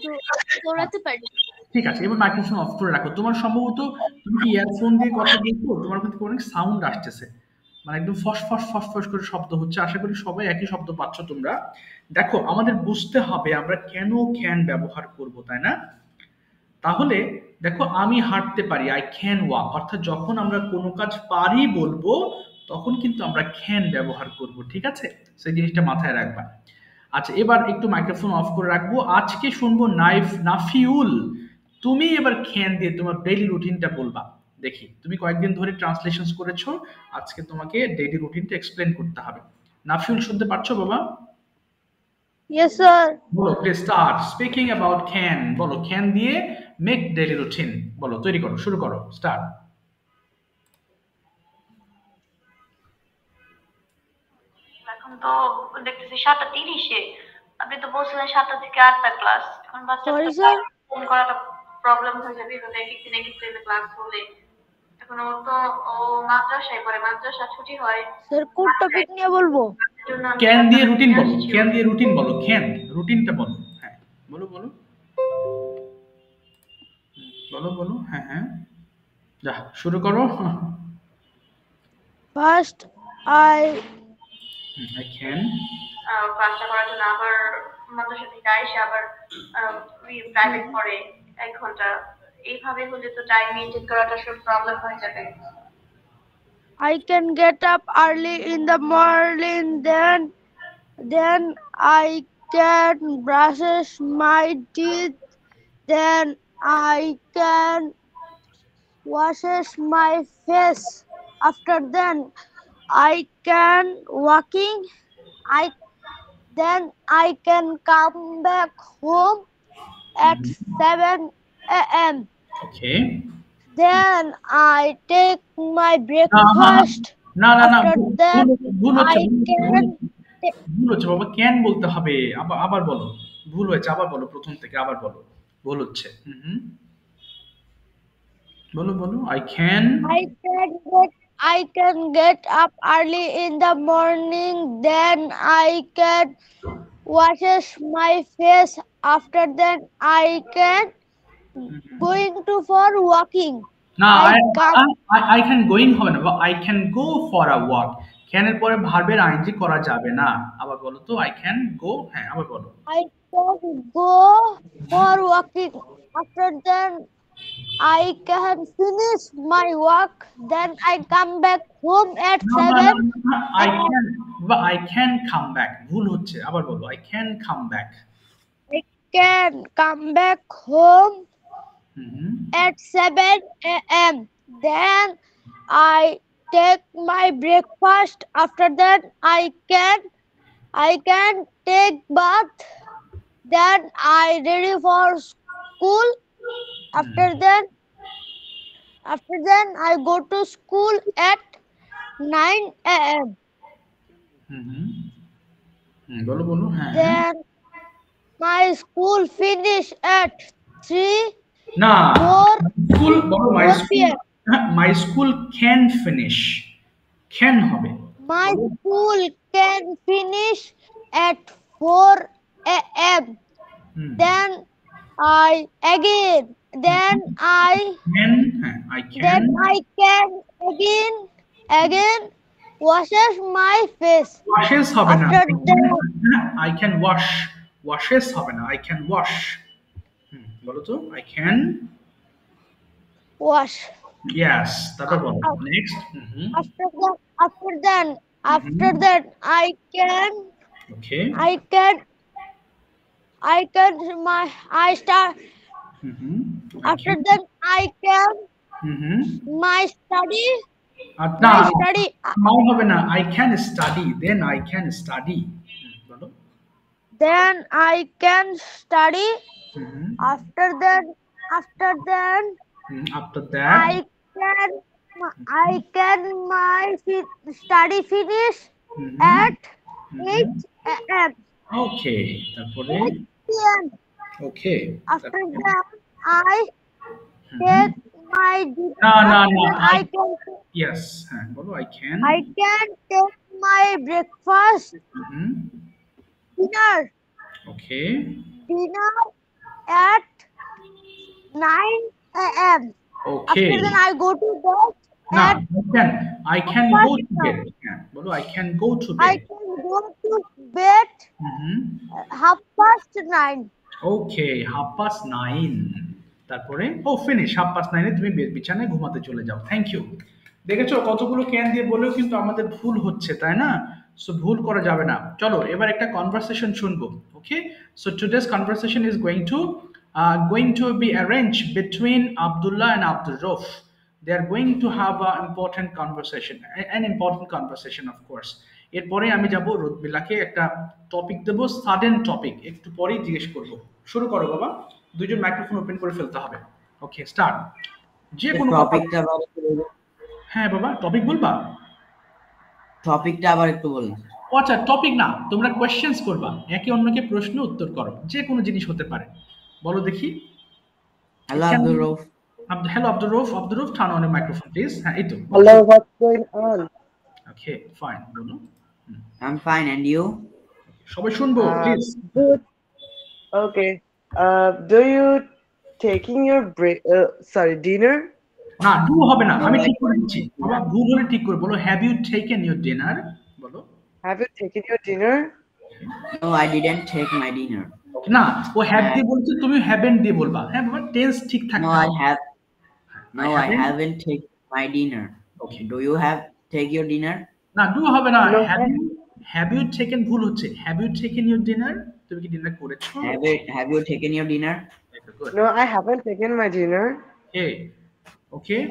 দৌড়াতে পারি। ঠিক আছে, এবার মাইক্রোফোন অফ করে রাখো। তোমার সম্ভবত তুমি কি ইয়ারফোন দিয়ে কথা বলছো? তোমার কিন্তু অনেক সাউন্ড আসতেছে, মানে একদম ফস ফস ফস করে শব্দ হচ্ছে। আশা করি সবাই একই শব্দ পাচ্ছ তোমরা। দেখো, আমাদের বুঝতে হবে আমরা কেন ক্যান ব্যবহার করব, তাই না? তাহলে দেখো, আমি হাঁটতে পারি, আই ক্যান ওয়াক, অর্থাৎ যখন আমরা কোনো কাজ পারি বলবো তখন কিন্তু আমরা ক্যান ব্যবহার করব। ঠিক আছে, সেই জিনিসটা মাথায় রাখবা। আচ্ছা, এবার একটু মাইক্রোফোন অফ করে রাখবো। আজকে শুনবো নাফিউল, তুমি এবার ক্যান দিয়ে তোমার ডেইলি রুটিনটা বলবা। দেখি, তুমি কয়েকদিন ধরে ট্রান্সলেশন করেছো, আজকে তোমাকে ডেইলি রুটিনটা এক্সপ্লেন করতে হবে। নাফিউল, শুনতে পারছো বাবা? Yes, sir. বলো, please start speaking about can. বলো, ক্যান দিয়ে মেক ডেইলি রুটিন। বলো, তৈরি করো, শুরু করো, স্টার্ট। এখন তো দেখতেছি 7:30-এ। আপনি তো বলছিলেন 7টা থেকে 8টা ক্লাস। এখন Sorry, বাচ্চাদের sir. ফোন করাটা প্রবলেম হয়ে যাবে, এভাবে এক এক টাইমে ক্লাস হলে। এখন ওর তো ও মাদ্রাসায় পড়ে, মাদ্রাসা ছুটি হয়। স্যার কোন টপিক নিয়ে বলবো? এর জন্য আমি ক্যান দিয়ে রুটিন বলো, আসছি। ক্যান দিয়ে রুটিন বলো, ক্যান রুটিনটা বলো। হ্যাঁ, বলো বলো বলো বলো, হ্যাঁ হ্যাঁ, যা শুরু করো। First I I can. ক্লাসটা করার জন্য আবার মাদ্রাসা থেকে আইসে আবার প্রাইভেট পড়ে 1 ঘন্টা। এইভাবে হলে তো টাইম মেনটেন করাটা সব প্রবলেম হয়ে যাবে। I can get up early in the morning, then I can brushes my teeth, then I can washes my face. After then I can walking. I then I can come back home at 7 a.m. Okay. Then I take my না breakfast. না না না, After that ভুল হচ্ছে, I can ভুল হচ্ছে বাবা। Can বলতে হবে, আবার আবার বলো। ভুল হয়েছে, আবার বলো, প্রথম থেকে আবার বলো। ভুল হচ্ছে। বলো বলো, I can. I can get up early in the morning, then I can washes my face. After that I can going to for walking. না, I come I can going হবে না, I can go for a walk. ক্যানের পরে ভার্বের ING করা যাবে না। আবার বলো তো, আই ক্যান গো। হ্যাঁ, আবার বলো। I can go for walking. After that I can finish my work. Then I come back home at না না 7. না, আই ক্যান কাম ব্যাক। ভুল হচ্ছে, আবার বলো, I can come back. I can come back home hmm at 7 a.m. Then I take my breakfast. After that I can take bath. Then I ready for school. After then I go to school at 9 a.m. বলো বলো, হ্যাঁ হ্যাঁ। Then my school finish at 3 না, 4 school বলো, মাই 4 school. p.m. My school can finish. Can হবে। My school can finish at 4 a.m. Then I again then I can, হ্যাঁ, I can. then I can again washes my face. Washes হবে না, After that I can wash. Washes হবে না, I can wash. বলো তো, I can. wash. Yes, তারপর বলো next. After that I can okay. I start. After that I can my study. না, My study. My হবে না, I can study, then I can study. বলো। Then I can study. After that after that I can my study finish at 8 a.m. Okay, তারপরে 8 p.m. Okay. After that, I take my No, no, after no. that Yes. বলো I can. I can take my breakfast Mhm. Okay. dinner at 9 a.m. Okay. After then I go to bed No, at I can go half to past bed. Yeah. বলো I can go to I bed. can go to bed Mhm. 9:30. ওকে 9:30 তারপরে finish 9:30 তুমি বিছানায় ঘুমাতে চলে যাও। Thank you. দেখেছো কতগুলো can দিয়ে বলেও কিন্তু আমাদের ভুল হচ্ছে, তাই না? সো ভুল করা যাবে না। চলো এবার একটা কনভারসেশন শুনবো। Okay, so today's conversation is going to be arranged between Abdullah and Abdul Rauf. They are going to have an important conversation of course. এরপরে আমি যাব রোদবিলাকে একটা টপিক দেবো, সাডেন টপিক, একটু পরেই জিজ্ঞেস করবো। শুরু করো বাবা, দুইজন মাইক্রোফোন ওপেন করে ফেলতে হবে। Okay start. যে কোনো টপিকটা আবার একটু বলুন। হ্যাঁ বাবা, টপিক বলবা? টপিকটা আবার একটু বলুন। আচ্ছা, টপিক না, তোমরা কোয়েশ্চেন্স করবা, একে অন্যকে প্রশ্ন উত্তর করো, যে কোনো জিনিস হতে পারে। বলো দেখি। Hello Abdur Rauf. Hello Abdul Rauf. Abdul Rauf, turn on your microphone please. হ্যাঁ এই তো। Hello, what's going on? Okay, fine. বলো। I'm fine, and you? সবাই শুনবো please. Good. Okay. Do you taking your break? Dinner? না, ডু হবে না, আমি ঠিক করে দিচ্ছি বাবা, ভুল হলে ঠিক করে বলো। Have you taken your dinner? বলো। Have you taken your dinner? No, I didn't take my dinner. না, ও হ্যাভ দিয়ে বলছে, তুমি হ্যাভেন্ট দিয়ে বলবা। হ্যাঁ বাবা, টেন্স ঠিক থাকতে No, হবে। I haven't taken my dinner. Okay. Do you have take your dinner? না, ডু হবে না। No. হ্যাভ ইউ টেকেন ভুল হচ্ছে। Have you taken your dinner? তুমি কি ডিনার করেছো? Have you taken your dinner? Good. No, I haven't taken my dinner. Okay.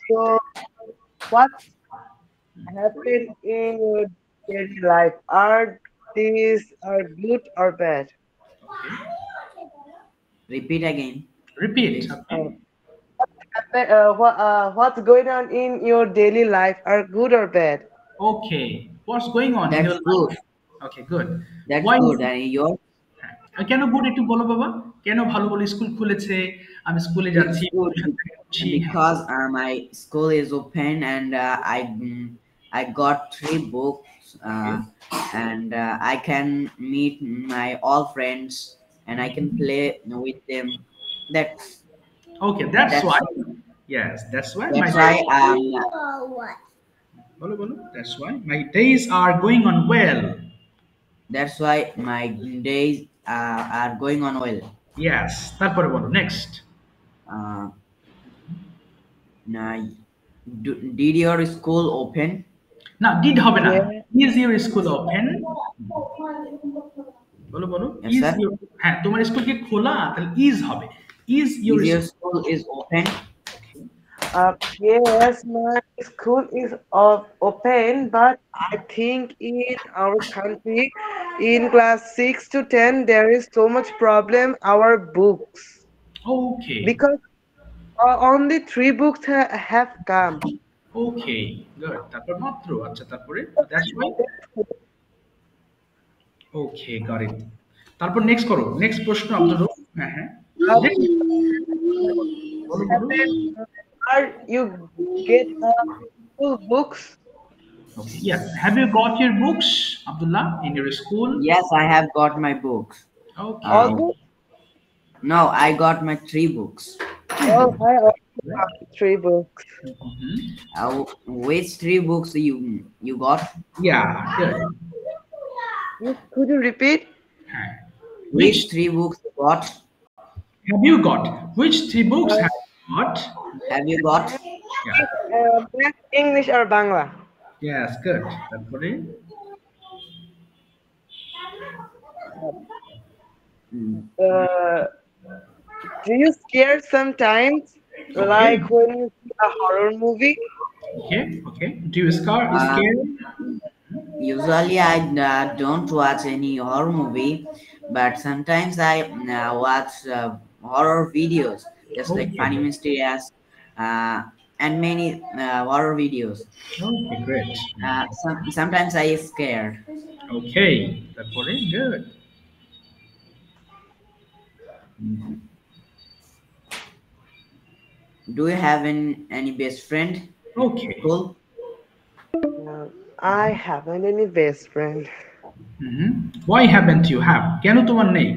So, what happened in your daily life? Are these good or bad? Repeat again. Repeat. Okay. What's going on in your daily life? Are good or bad? Okay. What's going on in That's your good. life? Okay, good. That's Why? good. And your? কেন good একটু বলো বাবা, কেন ভালো বলো? School খুলেছে, আমি স্কুলে যাচ্ছি। Because my school is open and I got 3 books and I can meet my all friends and I can play with them. That's why. Yes, that's why. That's why my days are going on well. That's why my days are going on well. Yes. তারপরে বলো next. Did your school open? না, did হবে না। Is your school open? বলো। Yes, sir. হ্যাঁ, তোমার school কি খোলা? তাহলে is হবে। Is your school is open? Yes, my school is open, but I think in our country, in class 6 to 10, there is so much problem our books. Okay. Because only 3 books have come. Okay, good. তারপর মাত্র, আচ্ছা তারপরে that's why. Okay, got it. তারপর next করো, next প্রশ্ন আব্দুল রউফ। হ্যাঁ। Are you get school books? Okay, yeah. Have you got your books, Abdullah, in your school? Yes, I have got my books. Okay. All books? No, I got my 3 books. Oh, I also got 3 books. Which 3 books you got? Yeah, good. Could you repeat? Which 3 books you got? Have you got? Which 3 books have you got? Have you got? Yeah. English or Bangla? Yes, good. তারপরে do you scare sometimes, like when you see a horror movie? Okay. Do you scared? Usually I don't watch any horror movie, but sometimes I watch horror videos, just like Funny Mysterious and many horror videos. Okay, great. Sometimes I is scared. Okay, তারপরে good. Do you have any best friend in Okay. school? I haven't any best friend Why haven't you have? কেন তোমার নেই?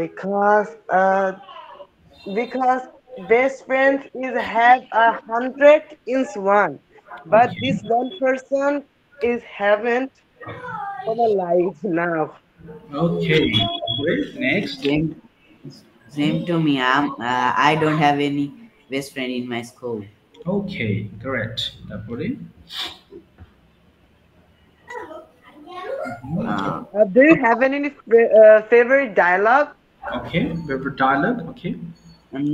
because because best friends is have 100 in one, but Okay. this one person is haven't for my life now. Okay. Great. Next. Same, same to me. I don't have any best friend in my school. Okay. Correct. তারপরে Uh, Do you have any favorite dialogue? okay. Favorite dialogue. Okay.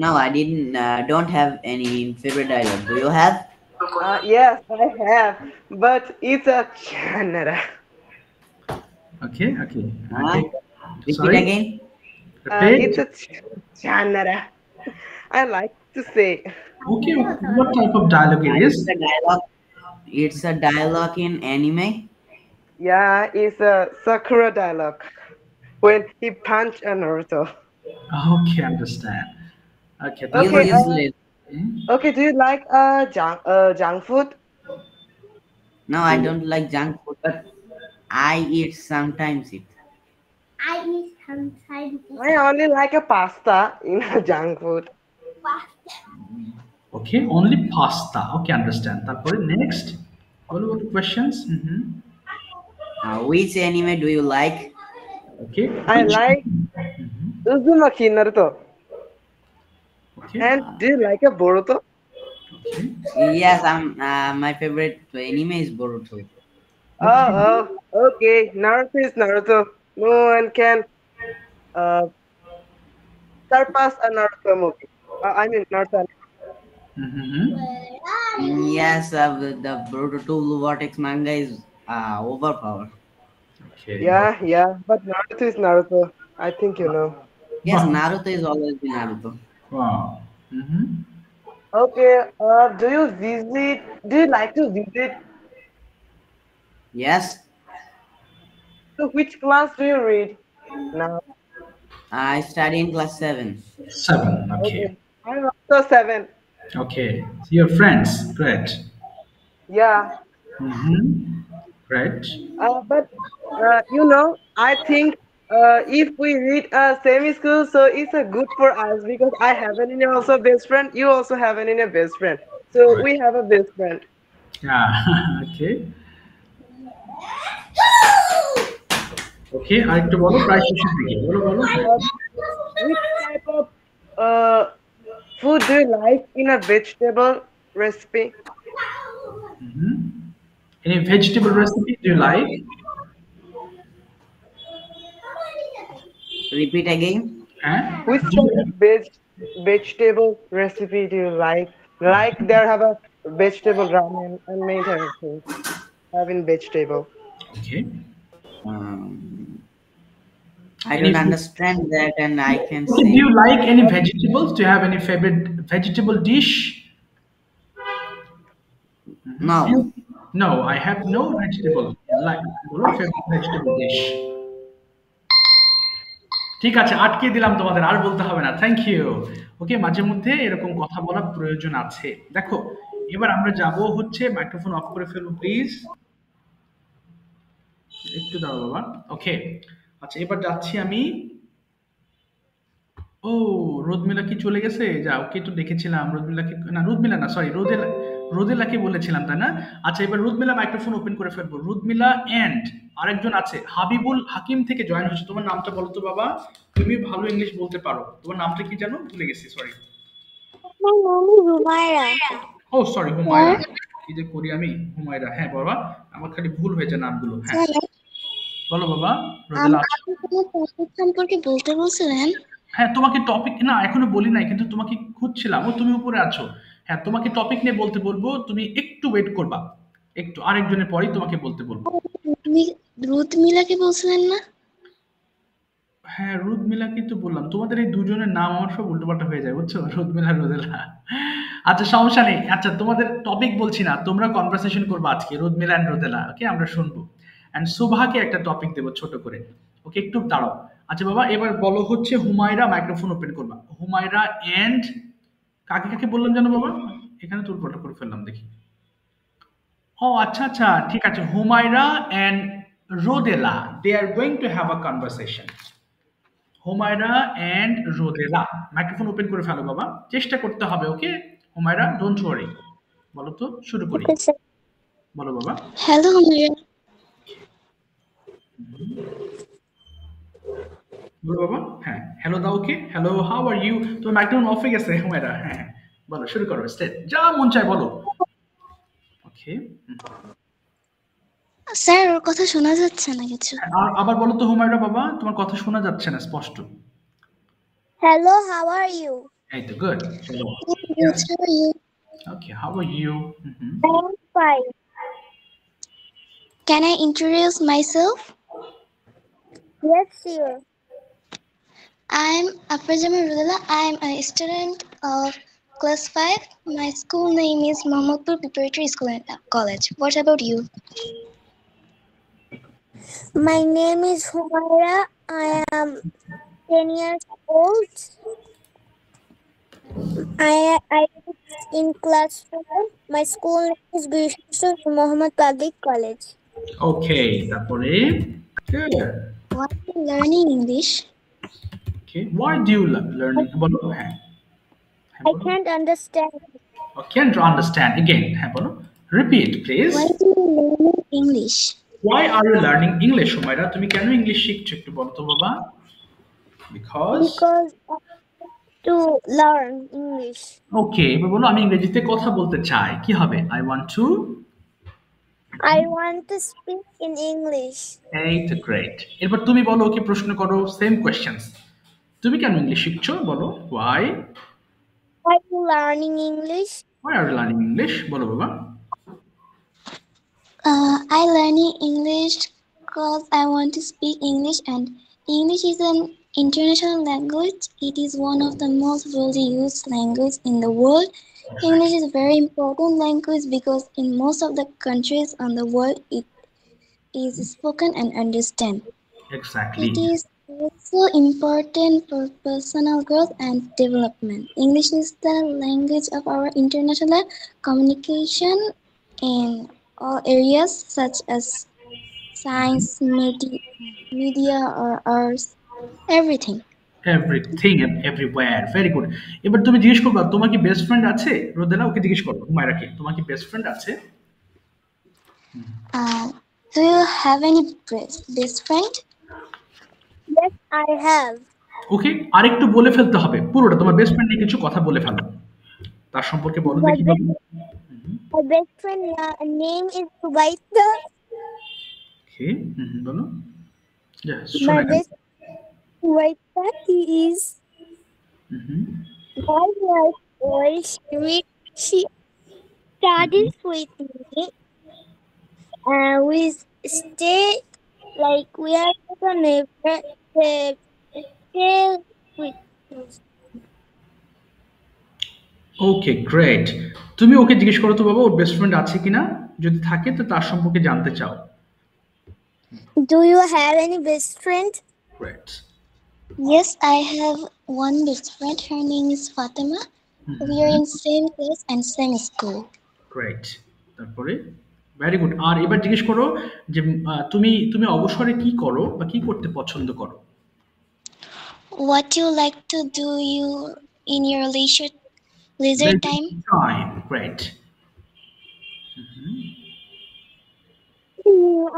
no, I didn't. Don't have any favorite dialogue. Do you have? Yes, I have, but it's a Kannada. Okay. Okay. Huh? Okay. Repeat Sorry. again. Repeat. It's a Kannada. I like to say. Okay. What type of dialogue it is? It's a dialogue. It's a dialogue in anime. Yeah, it's a Sakura dialogue when he punched a Naruto. Okay. Understand. Okay. Okay, You useless. Okay, do you like junk food? No, I don't like junk food, but I eat sometimes it. I eat sometimes. I only like a pasta in a junk food. Okay. Only pasta. Okay. Understand. তারপরে next. What questions? Which anime do you like? Okay. I like Uzumaki Naruto. Okay. And do you like a Boruto? Okay. Yes, my favorite anime is Boruto. Oh, okay. Naruto is Naruto. No one can uh, surpass a Naruto movie. I mean Naruto. Yes, the Boruto 2 Blue Vortex manga is overpowered. Okay. Yeah. But Naruto is Naruto. I think you know. Yes, Wow. Naruto is always been Naruto. Wow. Okay. Do you like to visit? Yes, So which class do you read now? I study in class 7. 7. Okay. I'm also 7. Okay. So you're friends. Great. Yeah. Great. But I think if we read same school, so it's good for us because I have an in also best friend. You also have an in a best friend. So we have a best friend. Yeah. Okay. Okay. আরেকটু বলো প্রায় শেষের দিকে বলো Which type of food do you like in a vegetable recipe? Any vegetable recipe do you like? Repeat again. Which type of vegetable recipe do you like? Like there have a vegetable ramen and many type of things having vegetable. Okay. I don't understand that, and I can Okay, do say you like any vegetables? Do you have any favorite vegetable dish? no. No, I have no vegetable. Like বলো favorite vegetable dish. ঠিক আছে আটকে দিলাম তোমাদের আর বলতে হবে না thank you ওকে মাঝে মধ্যে এরকম কথা বলার প্রয়োজন আছে দেখো এবার আমরা যাব হচ্ছে মাইক্রোফোন অফ করে ফেলবো প্লিজ একটু দাও বাবা ওকে আচ্ছা এবার যাচ্ছি আমি ও রোদমিলা কি চলে গেছে যা ওকে তো দেখেছিলাম রোদমিলাকে না রোদমিলা না সরি রোদেলাকে বলেছিলাম তাই না আচ্ছা এবার রোদমিলা মাইক্রোফোন ওপেন করে ফেলবো রোদমিলা এন্ড আরেকজন আছে হাবিবুল হাকিম থেকে জয়েন হয়েছে তোমার নামটা বলো তো বাবা তুমি ভালো ইংলিশ বলতে পারো তোমার নামটা কি জানো ভুলে গেছি sorry My name is Humaira. Oh sorry Humaira কি যে করি আমি হুমায়রা হ্যাঁ বাবা আমার খালি ভুল হয়ে যায় নামগুলো হ্যাঁ বলো বাবা রোদেলা আপনি কোনো টপিক সম্পর্কে বলতে বলছিলেন? হ্যাঁ তোমাকে টপিক না এখনো বলি নাই কিন্তু তোমাকে খুঁজছিলাম ও তুমি উপরে আছো হ্যাঁ তোমাকে টপিক নিয়ে বলতে বলবো তুমি একটু ওয়েট করবা একটু আরেকজনের পরেই তোমাকে বলতে বলবো রুদমিলাকে বলছিলেন না? হ্যাঁ রুদমিলাকে তো বললাম তোমাদের এই দুজনের নাম আমার সব উল্টোপাল্টা হয়ে যায় বুঝছো রুদমিলা রোদেলা আচ্ছা সমস্যা নেই আচ্ছা তোমাদের টপিক বলছি না তোমরা কনভারসেশন করবে আজকে রুদমিলা এন্ড রোদেলা ওকে আমরা শুনবো এন্ড সুভাকে একটা টপিক দেবো ছোট করে ওকে একটু দাঁড়াও আচ্ছা বাবা, এবার বলো হচ্ছে হুমায়রা, মাইক্রোফোন ওপেন করবা। হুমায়রা এন্ড কাকে কাকে বললাম জানো বাবা? এখানে তোর ফটো করে ফেললাম, দেখি। ও আচ্ছা আচ্ছা, ঠিক আছে। Humaira and Rodela, they are going to have a conversation. Humaira and Rodela, microphone open করে ফেলো বাবা, চেষ্টা করতে হবে। Okay Humaira, don't worry. বলো তো, শুরু করি। Okay, sir. বলো বাবা। Hello, Humayra. বলো বাবা। হ্যাঁ, হ্যালো দাও। ওকে, হ্যালো, হাউ আর ইউ? তোমার মাইক্রোফোন অফ হয়ে গেছে হুমায়রা। হ্যাঁ হ্যাঁ, বলো, শুরু করো, স্টেট যা মন চায় বলো। ওকে, স্যার ওর কথা শোনা যাচ্ছে না কিছু। আর আবার বলো তো হুমায়রা বাবা, তোমার কথা শোনা যাচ্ছে না স্পষ্ট। Hello, how are you? এই তো, গুড। চলো। Good, how are you? Okay, how are you? I'm fine. Can I introduce myself? Yes, sure. I'm Afrajama Rudala. I'm a student of class 5. My school name is Mohammadpur Preparatory School and College. What about you? My name is Humaira. I am 10 years old. I in class 4. My school name is Bishop Muhammad Public College. ওকে, তারপরে good. Why are you learning English? Okay, why do you learn? বলো। হ্যাঁ I can't understand. can't understand again. হ্যাঁ বলো, repeat please. Why do you learn English? Why are you learning English, Humaira? তুমি কেন English শিখছো একটু বলো তো বাবা। Because Because I want to learn English. ওকে, এবার বলো আমি ইংরেজিতে কথা বলতে চাই, কি হবে? I want to। I want to speak in English. এই তো, গ্রেট। এরপর তুমি বলো, ওকে প্রশ্ন করো, সেম কোয়েশ্চেন্স। তুমি কেন ইংলিশ শিখছো বলো। Why Are you learning English? are you learning English? বলো বাবা। I learning English because I want to speak English, and English is an international language. It is one of the most widely used language in the world. English is a very important language because in most of the countries on the world it is spoken and understand. Exactly. It is also important for personal growth and development. English is the language of our international communication in all areas such as science, media or arts, everything. Everything and everywhere, very good. এবার তুমি জিজ্ঞেস করবা, তোমার কি best friend আছে? রোদেলা, ওকে জিজ্ঞেস করো, হুমায়রাকে, তোমার কি বেস্ট ফ্রেন্ড আছে? Do you have any best friend? Yes, I have. ওকে, আরেকটু বলে ফেলতে হবে পুরোটা, তোমার বেস্ট ফ্রেন্ড নিয়ে কিছু কথা বলে ফেলো, তার সম্পর্কে বলো দেখি বাবা। My best friend name is Subaita. ওকে, বলো। My best Subaita, he is very nice boy. She studies with me. We stay like we are the neighbor. Stay with us. Okay, great. তুমি ওকে জিজ্ঞেস করো তো বাবা, ওর বেস্ট ফ্রেন্ড আছে কিনা, যদি থাকে তো তার সম্পর্কে জানতে চাও। Do you have any best friend? Great. Yes, I have one best friend. Her name is Fatima. We are in same class and same school. Great, তারপরে ভেরি গুড। আর এবার জিজ্ঞেস করো যে তুমি অবসরে কি করো বা কি করতে পছন্দ করো। What you like to do you in your leisure time? Great.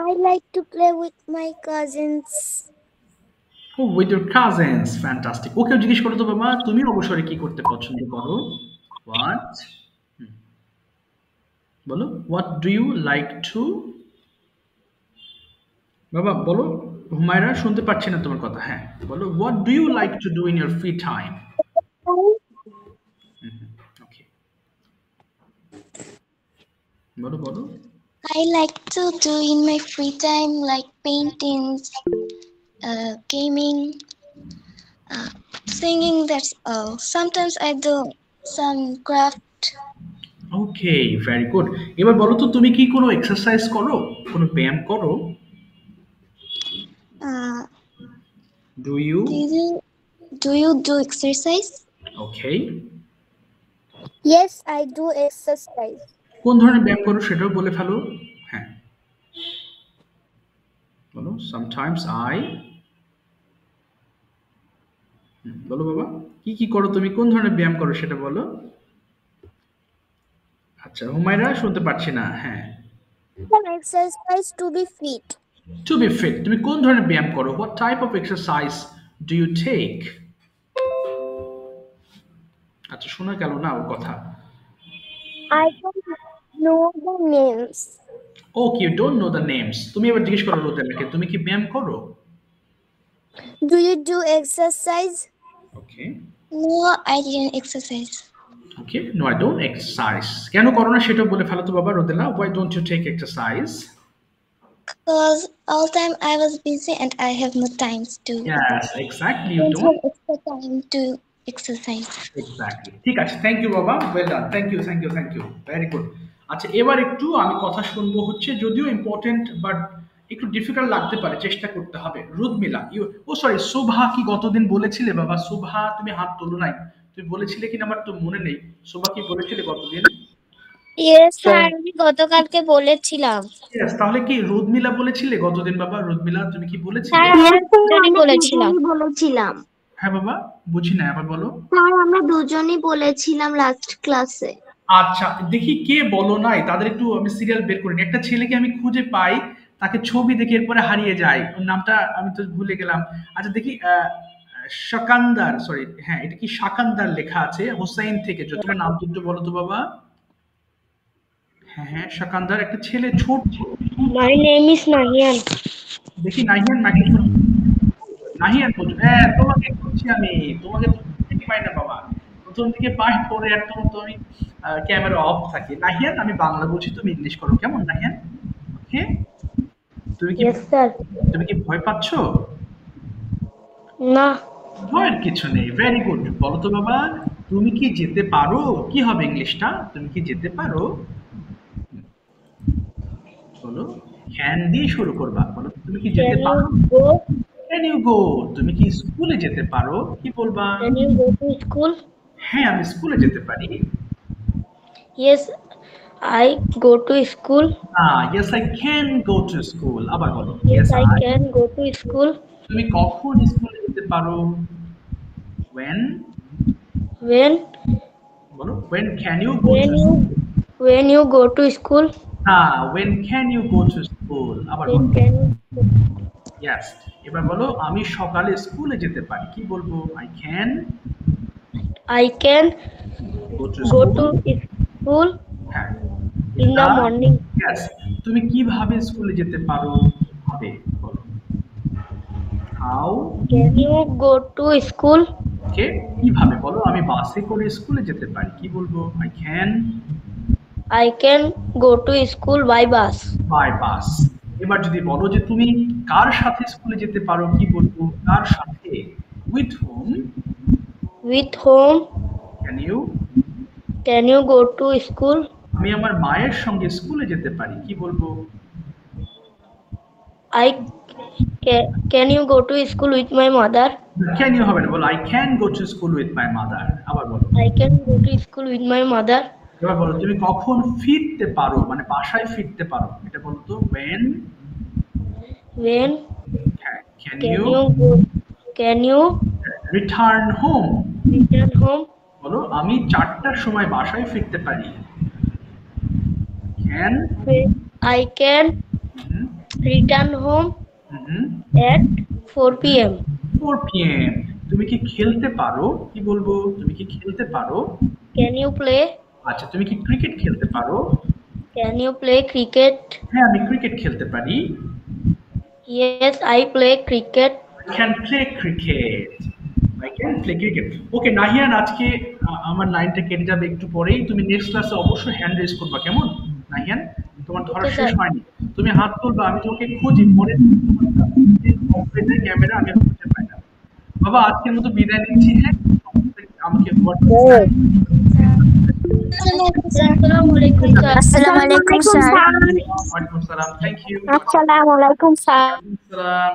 I like to play with my cousins. Oh, with your cousins, fantastic. ওকে জিজ্ঞেস করো তো বাবা, তুমি অবসরে কি করতে পছন্দ করো। What? বলো, what do you like to? বাবা বলো, হুমায়রা শুনতে পাচ্ছি না তোমার কথা। হ্যাঁ বলো, what do you like to do in your free time? Okay, বলো বলো। I like to do in my free time like paintings, gaming, singing, that's all. Sometimes I do some craft. Okay, very good. এবার বলো তো, তুমি কি কোনো exercise করো, কোনো ব্যায়াম করো? Do you? Do you do exercise? Okay. Yes, I do exercise. কোন ধরনের ব্যায়াম করো সেটাও বলে ফেলো। হ্যাঁ, বলো sometimes I। বলো বাবা, কি কি করো তুমি, কোন ধরনের ব্যায়াম করো সেটা বলো। আচ্ছা, হুমায়রা শুনতে পাচ্ছি না। হ্যাঁ, Some exercise to be fit. To be fit, তুমি কোন ধরনের ব্যায়াম করো? What type of exercise do you take? আচ্ছা, শোনা গেল না ওর কথা। I don't know the names. Okay, you don't know the names. তুমি এবার জিজ্ঞেস করো রোদেলাকে, তুমি কি ব্যায়াম করো? Do you do exercise? Okay, No, I didn't exercise. Okay, no I don't exercise. কেন করো না সেটাও বলে ফেলো তো বাবা রোদেলা। Why don't you take exercise? Because all time I was busy and I have no time to. Yes, exactly, you Don't don't। have extra time to exercise. Exactly, ঠিক আছে, থ্যাংক ইউ বাবা, well done, thank you, thank you, thank you, very good. আচ্ছা, এবার একটু আমি কথা শুনবো, হচ্ছে যদিও ইম্পর্টেন্ট বাট একটু ডিফিকাল্ট লাগতে পারে, চেষ্টা করতে হবে। রুদমিলা, সরি, শোভা কি গতদিন বলেছিলে বাবা? শোভা, তুমি হাত তোলো নাই, তুমি বলেছিলে কিনা আমার তো মনে নেই। শোভা কি বলেছিলে গতদিন? Yes, স্যার, আমি গতকালকে বলেছিলাম। Yes, তাহলে কি রুদমিলা বলেছিলে গতদিন বাবা? রুদমিলা, তুমি কি বলেছিলে? স্যার, আমরা দুজনেই বলেছিলাম। হ্যাঁ বাবা, বুঝি না, আবার বলো। স্যার, আমরা দুজনেই বলেছিলাম লাস্ট ক্লাসে। আচ্ছা, দেখি কে বলো নাই, তাদের একটু আমি সিরিয়াল বের করিনি। একটা ছেলেকে আমি খুঁজে পাই, তাকে ছবি দেখে এরপরে হারিয়ে যায়, ওর নামটা আমি তো ভুলে গেলাম। আচ্ছা দেখি, শাকান্দার, সরি, হ্যাঁ, এটা কি শাকান্দার লেখা আছে, হোসাইন থেকে। তোমার নাম একটু বলো তো বাবা। হ্যাঁ হ্যাঁ, শাকান্দার, একটা ছেলে, ছোট। My name is Nahian. দেখি নাহিয়ান নাকি নাহিয়ান বলছো? হ্যাঁ, তোমাকে খুঁজছি আমি, তোমাকে তো দেখতে পাই না বাবা, প্রথম দিকে পাই, পরে একদম তো আমি ক্যামেরা অফ থাকে। নাহিয়ান, আমি বাংলা বলছি, তুমি ইংলিশ করো, কেমন নাহিয়ান? ওকে, তুমি কি Yes, sir. তুমি কি ভয় পাচ্ছ? না। ভয়ের কিছু নেই, ভেরি গুড। বলো তো বাবা, তুমি কি যেতে পারো? কি হবে ইংলিশটা? তুমি কি যেতে পারো? বলো, ক্যান দিয়ে শুরু করবা। বলো, তুমি কি যেতে পারো? Can you go? তুমি কি স্কুলে যেতে পারো? কি বলবা? Can you go to school? হ্যাঁ, আমি স্কুলে যেতে পারি। Yes, I go to school. Yes I can go to school. আবার বলো, Yes, I can go to school. তুমি কখন স্কুলে যেতে পারো? when। When বলো, when can you go to when you go to school. when can you go to school? আবার When বলো, can you ইয়েস। এবার বলো, আমি সকালে স্কুলে যেতে পারি। কি বলবো? I can go to go school। to school হ্যাঁ, in the morning. ইয়েস। তুমি কিভাবে স্কুলে যেতে পারো? হবে, বলো, how. Can you go to school? ওকে, কিভাবে? বলো, আমি বাসে করে স্কুলে যেতে পারি। কি বলবো? I can go to school by bus. By bus. এবার যদি বলো যে তুমি কার সাথে স্কুলে যেতে পারো, কি বলবো? কার সাথে? With home. With whom can can you you go to school? আমি আমার মায়ের সঙ্গে স্কুলে যেতে পারি। কি বলবো? Can you go to school with my mother? Can you হবে না, বলো, I can go to school with my mother. আবার বলো, I can go to school with my mother. এবার বলো, তুমি কখন ফিরতে পারো, মানে বাসায় ফিরতে পারো, এটা বলো তো। when can you return home? return home? বলো, আমি 4টার সময় বাসায় ফিরতে পারি। I can return home at 4 p.m. 4 p.m. তুমি কি খেলতে পারো? কি বলবো? তুমি কি খেলতে পারো? Can you play? আচ্ছা, তুমি কি ক্রিকেট খেলতে পারো? Can you play cricket? হ্যাঁ, আমি ক্রিকেট খেলতে পারি। Yes, I play cricket. I can play cricket. I can play cricket. ওকে নাহিয়ান, আজকে আমার লাইনটা কেটে যাবে একটু পরেই। তুমি নেক্সট ক্লাসে অবশ্যই হ্যান্ড রেজ করবা, কেমন নাহিয়ান? তোমার ধরা শেষ হয়নি, তুমি হাত তুলবা, আমি তোমাকে খুঁজি, পরে ক্যামেরা আমি খুঁজে পাই না। বাবা, আজকের মতো বিদায় নিচ্ছি। হ্যাঁ, আমাকে Assalamualaikum sir. ওয়ালাইকুম আসসালাম, থ্যাংক ইউ। Assalamualaikum sir. আসসালাম।